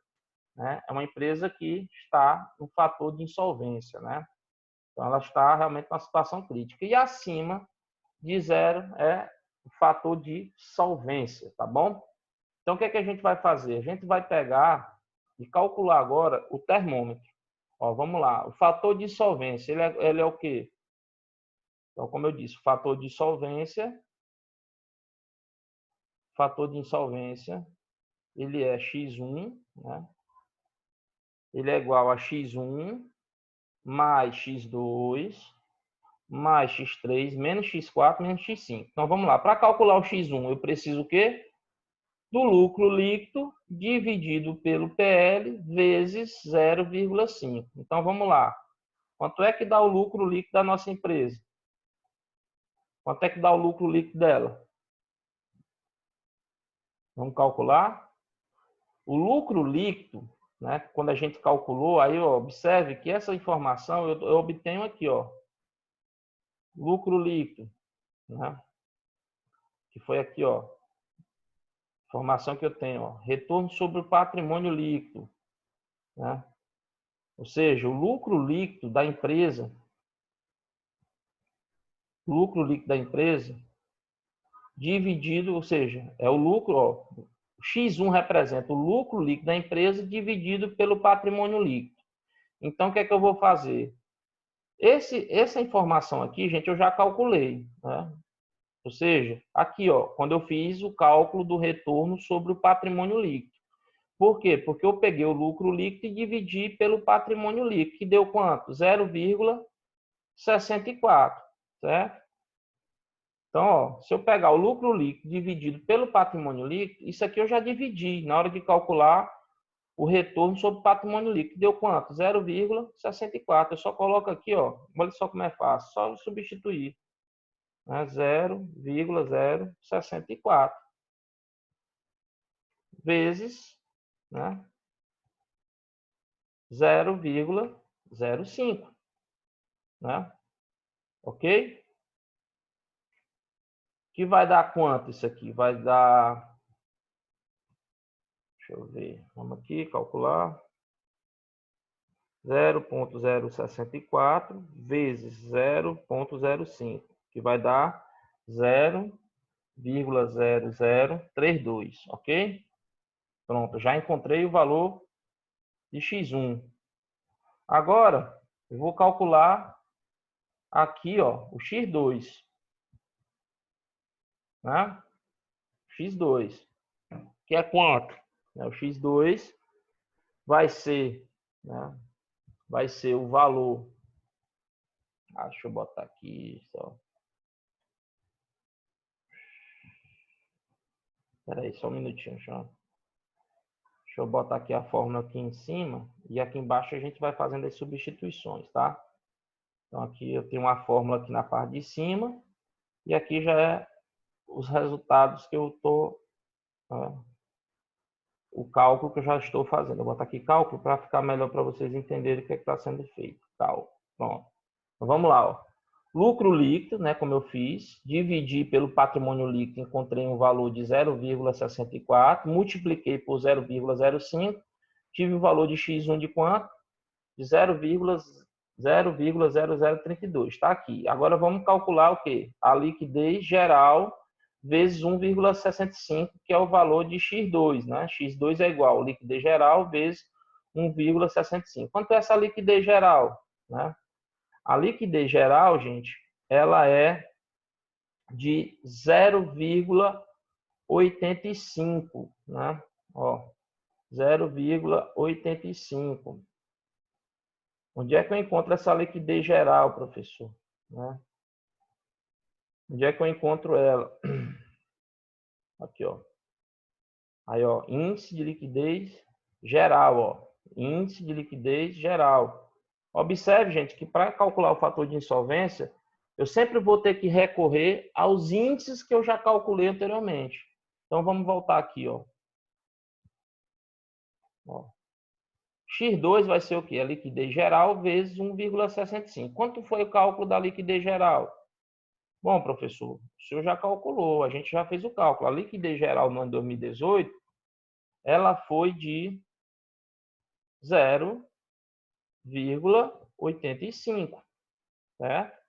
Né? É uma empresa que está no fator de insolvência. Né? Então, ela está realmente numa situação crítica. E acima de zero é o fator de solvência, tá bom? Então, o que é que a gente vai fazer? A gente vai pegar e calcular agora o termômetro. Ó, vamos lá. O fator de solvência, ele é o quê? Então, como eu disse, o fator de solvência, ele é x1, né? Ele é igual a x1 mais x2 mais x3 menos x4 menos x5. Então, vamos lá. Para calcular o x1, eu preciso o quê? Do lucro líquido dividido pelo PL vezes 0,5. Então, vamos lá. Quanto é que dá o lucro líquido da nossa empresa? Quanto é que dá o lucro líquido dela? Vamos calcular? O lucro líquido, né, quando a gente calculou, aí ó, observe que essa informação eu obtenho aqui, ó, lucro líquido, né, que foi aqui, ó, informação que eu tenho, ó, retorno sobre o patrimônio líquido, né, ou seja, o lucro líquido da empresa, dividido, ou seja, é o lucro, ó, X1 representa o lucro líquido da empresa dividido pelo patrimônio líquido. Então, o que é que eu vou fazer? Essa informação aqui, gente, eu já calculei. Né? Ou seja, aqui, ó, quando eu fiz o cálculo do retorno sobre o patrimônio líquido. Por quê? Porque eu peguei o lucro líquido e dividi pelo patrimônio líquido, que deu quanto? 0,64, certo? Então, ó, se eu pegar o lucro líquido dividido pelo patrimônio líquido, isso aqui eu já dividi na hora de calcular o retorno sobre o patrimônio líquido. Deu quanto? 0,64. Eu só coloco aqui, ó, olha só como é fácil, só substituir. Né? 0,064 vezes, né? 0,05. Né? Ok? Que vai dar quanto isso aqui? Vai dar... Deixa eu ver. Vamos aqui, calcular. 0,064 vezes 0,05, que vai dar 0,0032, ok? Pronto, já encontrei o valor de x1. Agora, eu vou calcular aqui, ó, o x2, né? x2, que é quanto? O x2 vai ser, né? Vai ser o valor. Deixa eu botar aqui só. Espera aí, só um minutinho, Deixa eu botar aqui a fórmula aqui em cima e aqui embaixo a gente vai fazendo as substituições, tá? Então aqui eu tenho uma fórmula aqui na parte de cima e aqui já é os resultados que eu estou, o cálculo que eu já estou fazendo. Eu vou botar aqui cálculo para ficar melhor para vocês entenderem o que está sendo feito. Cálculo. Pronto. Então vamos lá, ó. Lucro líquido, né, como eu fiz, dividi pelo patrimônio líquido, encontrei um valor de 0,64, multipliquei por 0,05, tive o valor de x1 de quanto? De 0,0032. Está aqui. Agora vamos calcular o quê? A liquidez geral vezes 1,65, que é o valor de x2. Né? x2 é igual a liquidez geral vezes 1,65. Quanto é essa liquidez geral? Né? A liquidez geral, gente, ela é de 0,85, né? Ó, 0,85. Onde é que eu encontro essa liquidez geral, professor? Né? Onde é que eu encontro ela? Aqui, ó. Aí, ó, índice de liquidez geral, ó. Índice de liquidez geral. Observe, gente, que para calcular o fator de insolvência, eu sempre vou ter que recorrer aos índices que eu já calculei anteriormente. Então, vamos voltar aqui, ó. X2 vai ser o quê? A liquidez geral vezes 1,65. Quanto foi o cálculo da liquidez geral? Bom, professor, o senhor já calculou, a gente já fez o cálculo. A liquidez geral no ano de 2018, ela foi de 0,85, certo?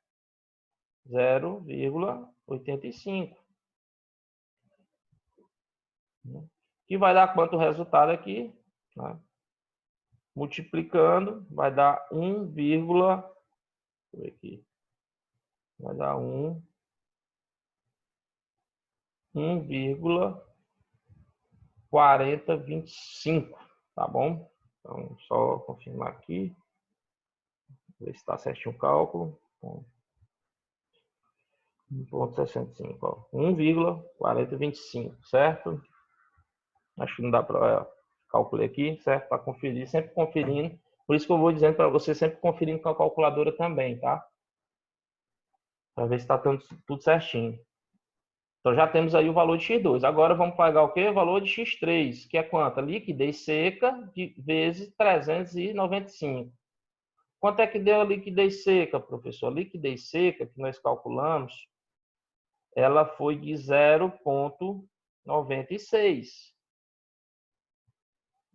0,85. Que vai dar quanto resultado aqui? Né? Multiplicando, vai dar 1, aqui. Vai dar 1,4025, tá bom? Então, só confirmar aqui, ver se está certinho o cálculo. 1,65, 1,4025, certo? Acho que não dá para calcular aqui, certo? Para conferir, sempre conferindo. Por isso que eu vou dizendo para você, sempre conferindo com a calculadora também, tá? Para ver se está tudo certinho. Então já temos aí o valor de X2. Agora vamos pagar o quê? O valor de X3, que é quanto? A liquidez seca vezes 395. Quanto é que deu a liquidez seca, professor? A liquidez seca que nós calculamos, ela foi de 0,96.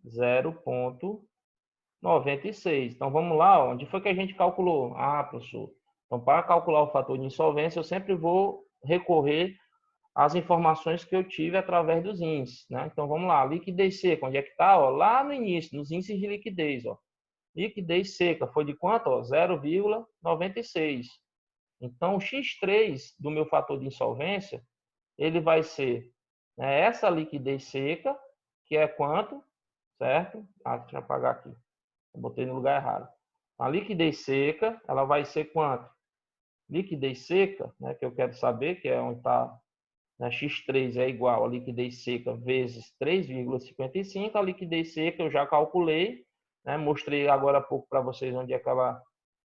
0,96. Então vamos lá, onde foi que a gente calculou? Ah, professor. Então para calcular o fator de insolvência, eu sempre vou recorrer às informações que eu tive através dos índices, né? Então vamos lá, liquidez seca, onde é que está? Lá no início, nos índices de liquidez, ó. Liquidez seca foi de quanto? 0,96. Então o X3 do meu fator de insolvência, ele vai ser, né, essa liquidez seca, que é quanto? Certo? Ah, deixa eu apagar aqui. Eu botei no lugar errado. A liquidez seca, ela vai ser quanto? Liquidez seca, né, que eu quero saber, que é onde está, né, X3 é igual a liquidez seca vezes 3,55. A liquidez seca eu já calculei, né, mostrei agora há pouco para vocês onde é que ela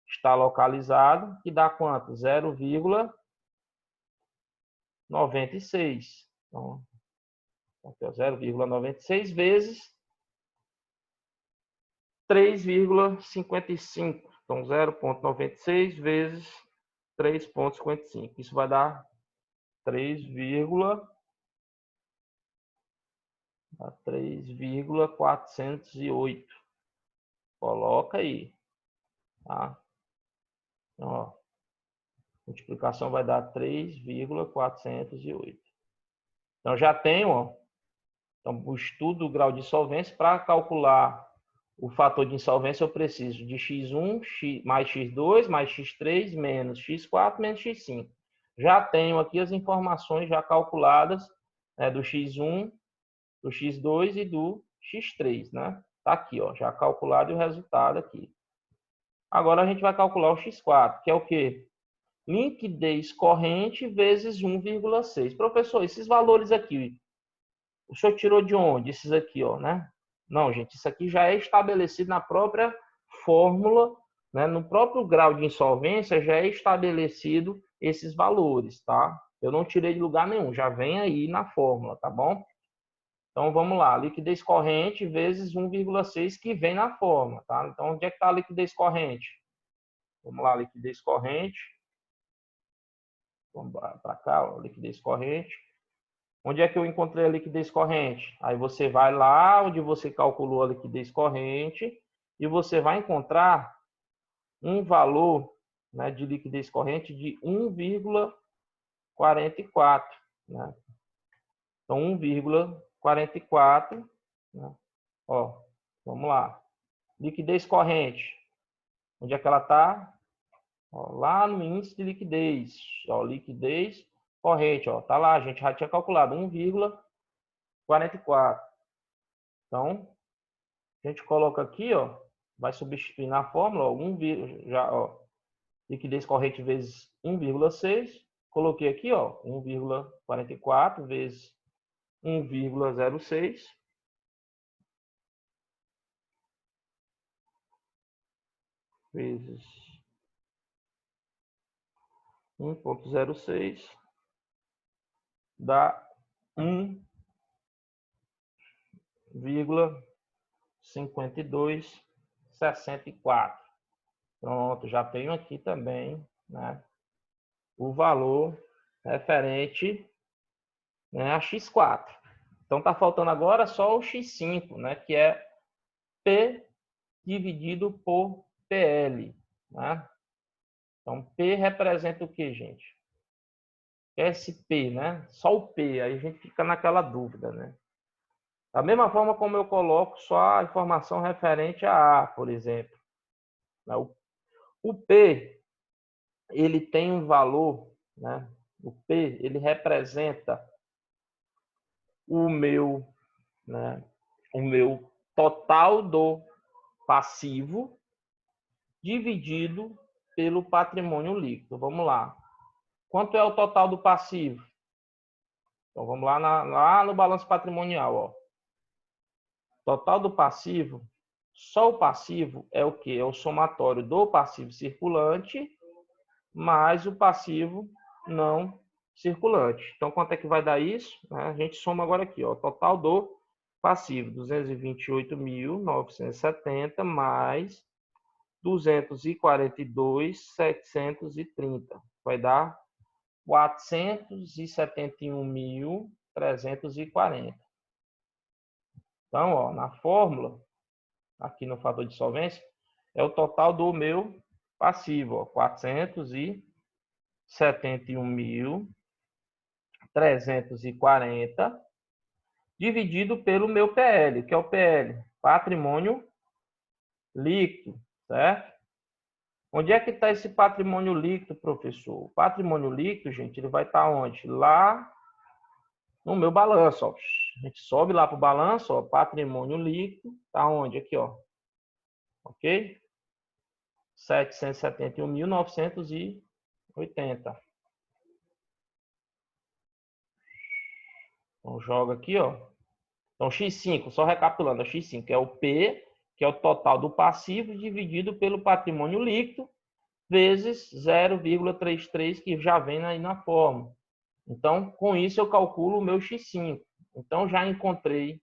está localizada, que dá quanto? 0,96. Então, 0,96 vezes 3,55. Então, 0,96 vezes 3,55. Isso vai dar 3,408. Coloca aí. Tá? Então, ó, multiplicação vai dar 3,408. Então, já tenho, ó, então, o estudo do grau de insolvência. Para calcular o fator de insolvência, eu preciso de X1 mais X2 mais X3 menos X4 menos X5. Já tenho aqui as informações já calculadas, né, do X1, do X2 e do X3, né? Tá aqui, ó, já calculado e o resultado aqui. Agora a gente vai calcular o X4, que é o quê? Liquidez corrente vezes 1,6. Professor, esses valores aqui, o senhor tirou de onde? Esses aqui, ó, né? Não, gente, isso aqui já é estabelecido na própria fórmula, né? No próprio grau de insolvência já é estabelecido esses valores, tá? Eu não tirei de lugar nenhum, já vem aí na fórmula, tá bom? Então vamos lá, liquidez corrente vezes 1,6 que vem na fórmula, tá? Então onde é que está a liquidez corrente? Vamos lá, liquidez corrente. Vamos para cá, ó, liquidez corrente. Onde é que eu encontrei a liquidez corrente? Aí você vai lá onde você calculou a liquidez corrente e você vai encontrar um valor, né, de liquidez corrente de 1,44. Né? Então, 1,44. Né? Ó, vamos lá. Liquidez corrente. Onde é que ela está? Lá no índice de liquidez. Ó, liquidez corrente. Ó, tá lá, a gente já tinha calculado 1,44. Então, a gente coloca aqui, ó, vai substituir na fórmula, ó, já, ó, liquidez corrente vezes 1,6. Coloquei aqui, ó, 1,44 vezes 1,06 vezes 1,06 dá 1,5264. Pronto, já tenho aqui também, né, o valor referente, né, a x4. Então está faltando agora só o x5, né, que é P dividido por PL, né? Então P representa o que, gente? Esse P, né? Só o P, aí a gente fica naquela dúvida, né? Da mesma forma como eu coloco só a informação referente a A, por exemplo. O P, ele tem um valor, né? O P, ele representa o meu, né? O meu total do passivo dividido pelo patrimônio líquido. Vamos lá. Quanto é o total do passivo? Então, vamos lá, lá no balanço patrimonial. Ó. Total do passivo, só o passivo é o quê? É o somatório do passivo circulante mais o passivo não circulante. Então, quanto é que vai dar isso? A gente soma agora aqui. Ó, total do passivo, 228.970 mais 242.730. Vai dar 471.340. Então, ó, na fórmula, aqui no fator de solvência, é o total do meu passivo, ó, 471.340 dividido pelo meu PL, que é o PL, patrimônio líquido, certo? Onde é que está esse patrimônio líquido, professor? O patrimônio líquido, gente, ele vai estar onde? Lá no meu balanço, ó. A gente sobe lá para o balanço, ó, patrimônio líquido, está onde? Aqui, ó. Ok? 771.980. Então, joga aqui, ó. Então, x5, só recapitulando, x5 é o P, que é o total do passivo, dividido pelo patrimônio líquido, vezes 0,33, que já vem aí na fórmula. Então, com isso, eu calculo o meu x5. Então, já encontrei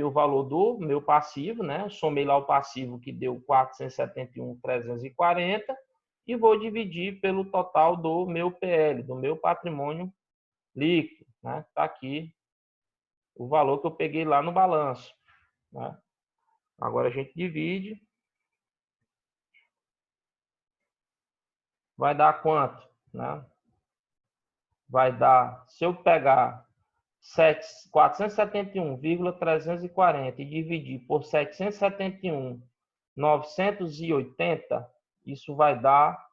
o valor do meu passivo, né? Eu somei lá o passivo que deu 471.340 e vou dividir pelo total do meu PL, do meu patrimônio líquido, né? Tá aqui o valor que eu peguei lá no balanço, né? Agora a gente divide. Vai dar quanto, né? Vai dar, se eu pegar 471,340 e dividir por 771.980, isso vai dar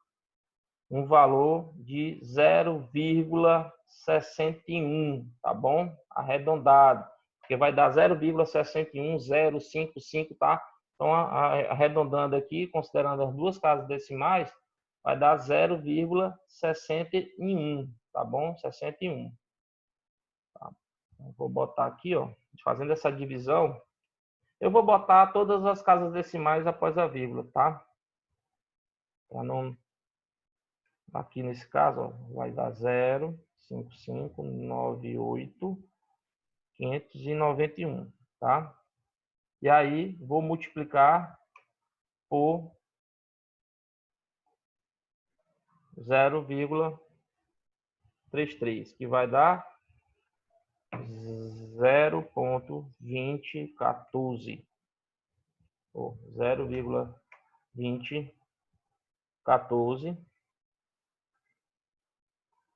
um valor de 0,61, tá bom? Arredondado, porque vai dar 0,61055, tá? Então, arredondando aqui, considerando as duas casas decimais, vai dar 0,61, tá bom? 61. Tá? Vou botar aqui, ó, fazendo essa divisão, eu vou botar todas as casas decimais após a vírgula, tá? Para não... Aqui nesse caso, ó, vai dar 0,5598.591, tá? E aí, vou multiplicar por 0,33, que vai dar 0,2014. Ou 0,2014.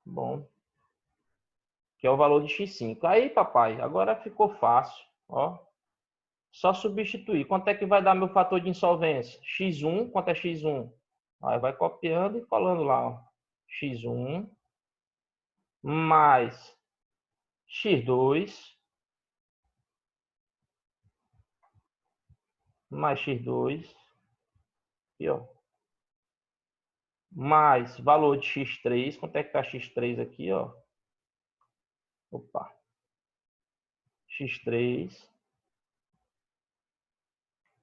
Bom, que é o valor de x5. Aí, papai, agora ficou fácil, ó. Só substituir. Quanto é que vai dar meu fator de insolvência? x1, quanto é x1? Aí vai copiando e colando lá, ó. x1 mais x2 mais x2 aqui, ó. Mais valor de x3. Quanto é que tá x3 aqui, ó? Opa. x3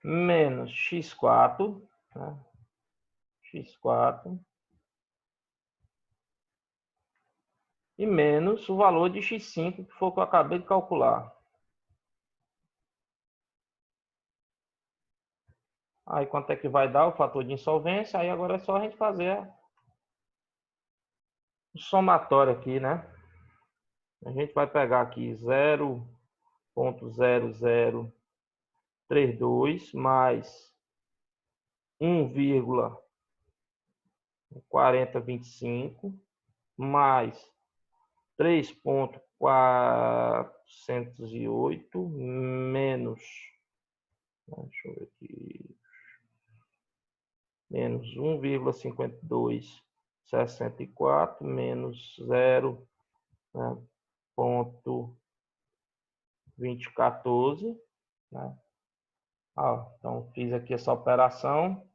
menos x4, né? x4 e menos o valor de x5, que foi o que eu acabei de calcular. Aí quanto é que vai dar o fator de insolvência? Aí agora é só a gente fazer o somatório aqui, né? A gente vai pegar aqui 0,0032 mais 1,4025 mais 3,408 menos, deixa eu ver aqui, menos 1,5264 menos 0,2014, né? Então fiz aqui essa operação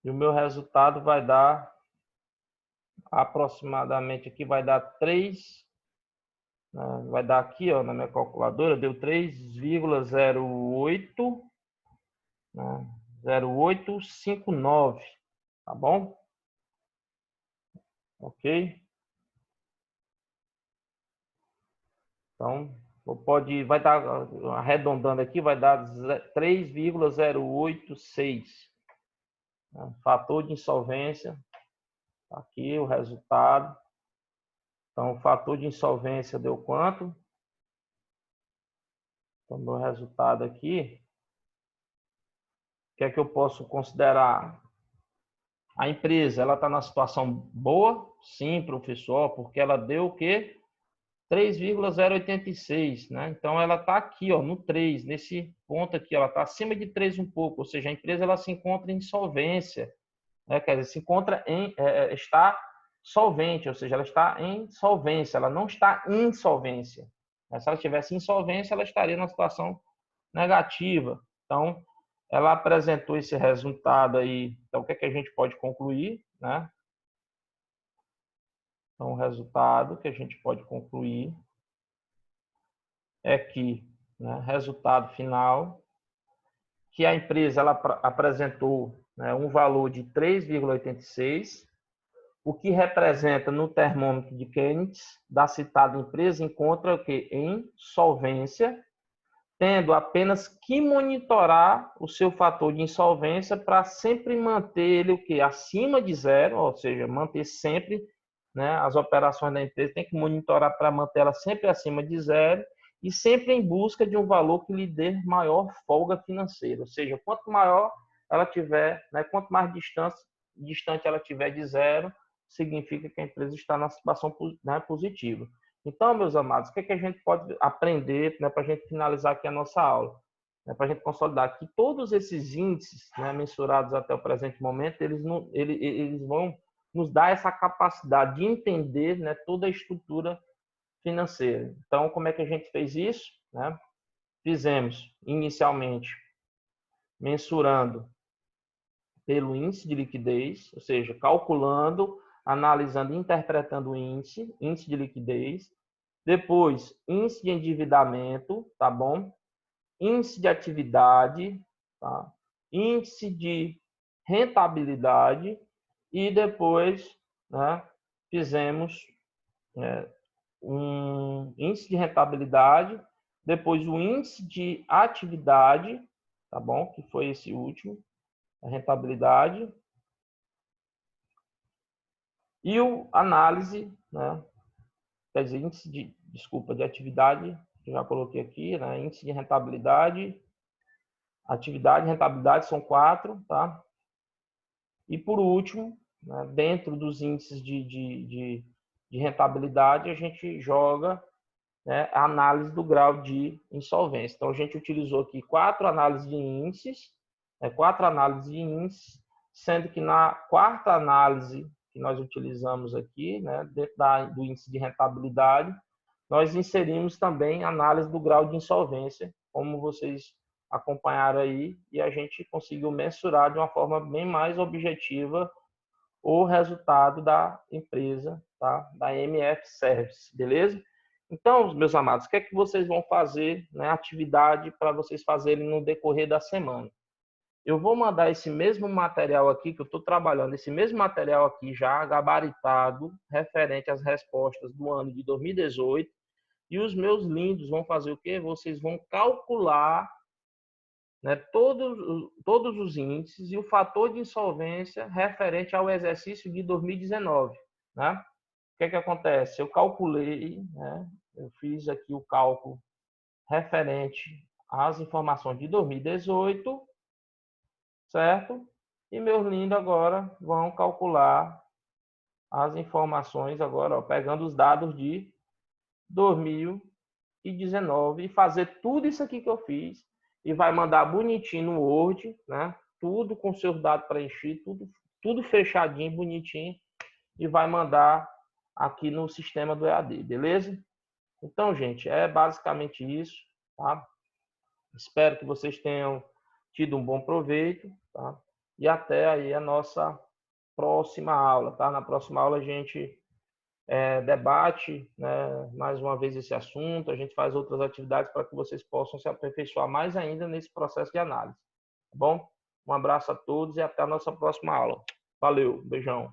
e o meu resultado vai dar aproximadamente aqui, vai dar 3, né? Vai dar aqui, ó, na minha calculadora, deu 3,08, né? 0,859, tá bom? Ok? Então, vai dar, arredondando aqui, vai dar 3,086. Né? Fator de insolvência, aqui o resultado. Então, o fator de insolvência deu quanto? Então, meu resultado aqui, o que é que eu posso considerar? A empresa, ela está na situação boa? Sim, professor, porque ela deu o quê? 3,086, né? Então ela está aqui, ó, no 3, nesse ponto aqui, ela está acima de 3 um pouco, ou seja, a empresa ela se encontra em insolvência, né? Quer dizer, se encontra está solvente, ou seja, ela está em solvência, ela não está em insolvência. Se ela estivesse em insolvência, ela estaria numa situação negativa. Então, ela apresentou esse resultado aí. Então, o que é que a gente pode concluir, né? Então, o resultado que a gente pode concluir é que, né, resultado final, que a empresa ela apresentou, né, um valor de 3,86, o que representa no termômetro de Keynes da citada empresa encontra o que? Em solvência, tendo apenas que monitorar o seu fator de insolvência para sempre manter ele o que? Acima de zero, ou seja, manter sempre, né, as operações da empresa, tem que monitorar para manter ela sempre acima de zero e sempre em busca de um valor que lhe dê maior folga financeira, ou seja, quanto maior ela tiver, né, quanto mais distante ela tiver de zero, significa que a empresa está na situação, né, positiva. Então, meus amados, o que é que a gente pode aprender, né, para a gente finalizar aqui a nossa aula? Né, para a gente consolidar que todos esses índices, né, mensurados até o presente momento, eles vão nos dar essa capacidade de entender, né, toda a estrutura financeira. Então, como é que a gente fez isso? Né? Fizemos, inicialmente, mensurando pelo índice de liquidez, ou seja, calculando, analisando e interpretando o índice de liquidez. Depois, índice de endividamento, tá bom? Índice de atividade, tá? Índice de rentabilidade e depois, né, fizemos um índice de rentabilidade, depois o índice de atividade, tá bom? Que foi esse último, a rentabilidade, e o análise, né? Quer dizer, índice de atividade, que eu já coloquei aqui, né? Índice de rentabilidade, atividade e rentabilidade são 4, tá? E por último, né, dentro dos índices de rentabilidade, a gente joga, né, a análise do grau de insolvência. Então, a gente utilizou aqui 4 análises de índices, né, 4 análises de índices, sendo que na quarta análise que nós utilizamos aqui, né, dentro do índice de rentabilidade, nós inserimos também a análise do grau de insolvência, como vocês acompanharam aí, e a gente conseguiu mensurar de uma forma bem mais objetiva o resultado da empresa, tá? Da MF Service, beleza? Então, meus amados, o que é que vocês vão fazer, né, atividade para vocês fazerem no decorrer da semana? Eu vou mandar esse mesmo material aqui que eu estou trabalhando, esse mesmo material aqui já gabaritado, referente às respostas do ano de 2018, e os meus lindos vão fazer o quê? Vocês vão calcular, né, todos os índices e o fator de insolvência referente ao exercício de 2019. Né? O que é que acontece? Eu calculei, né, eu fiz aqui o cálculo referente às informações de 2018, certo? E meus lindos agora vão calcular as informações agora, ó, pegando os dados de 2019 e fazer tudo isso aqui que eu fiz e vai mandar bonitinho no Word, né? Tudo com seus dados preenchidos, tudo fechadinho, bonitinho e vai mandar aqui no sistema do EAD, beleza? Então, gente, é basicamente isso, tá? Espero que vocês tenham tido um bom proveito, tá? E até aí a nossa próxima aula, tá? Na próxima aula a gente debate, né, mais uma vez esse assunto, a gente faz outras atividades para que vocês possam se aperfeiçoar mais ainda nesse processo de análise, tá bom? Um abraço a todos e até a nossa próxima aula. Valeu, beijão.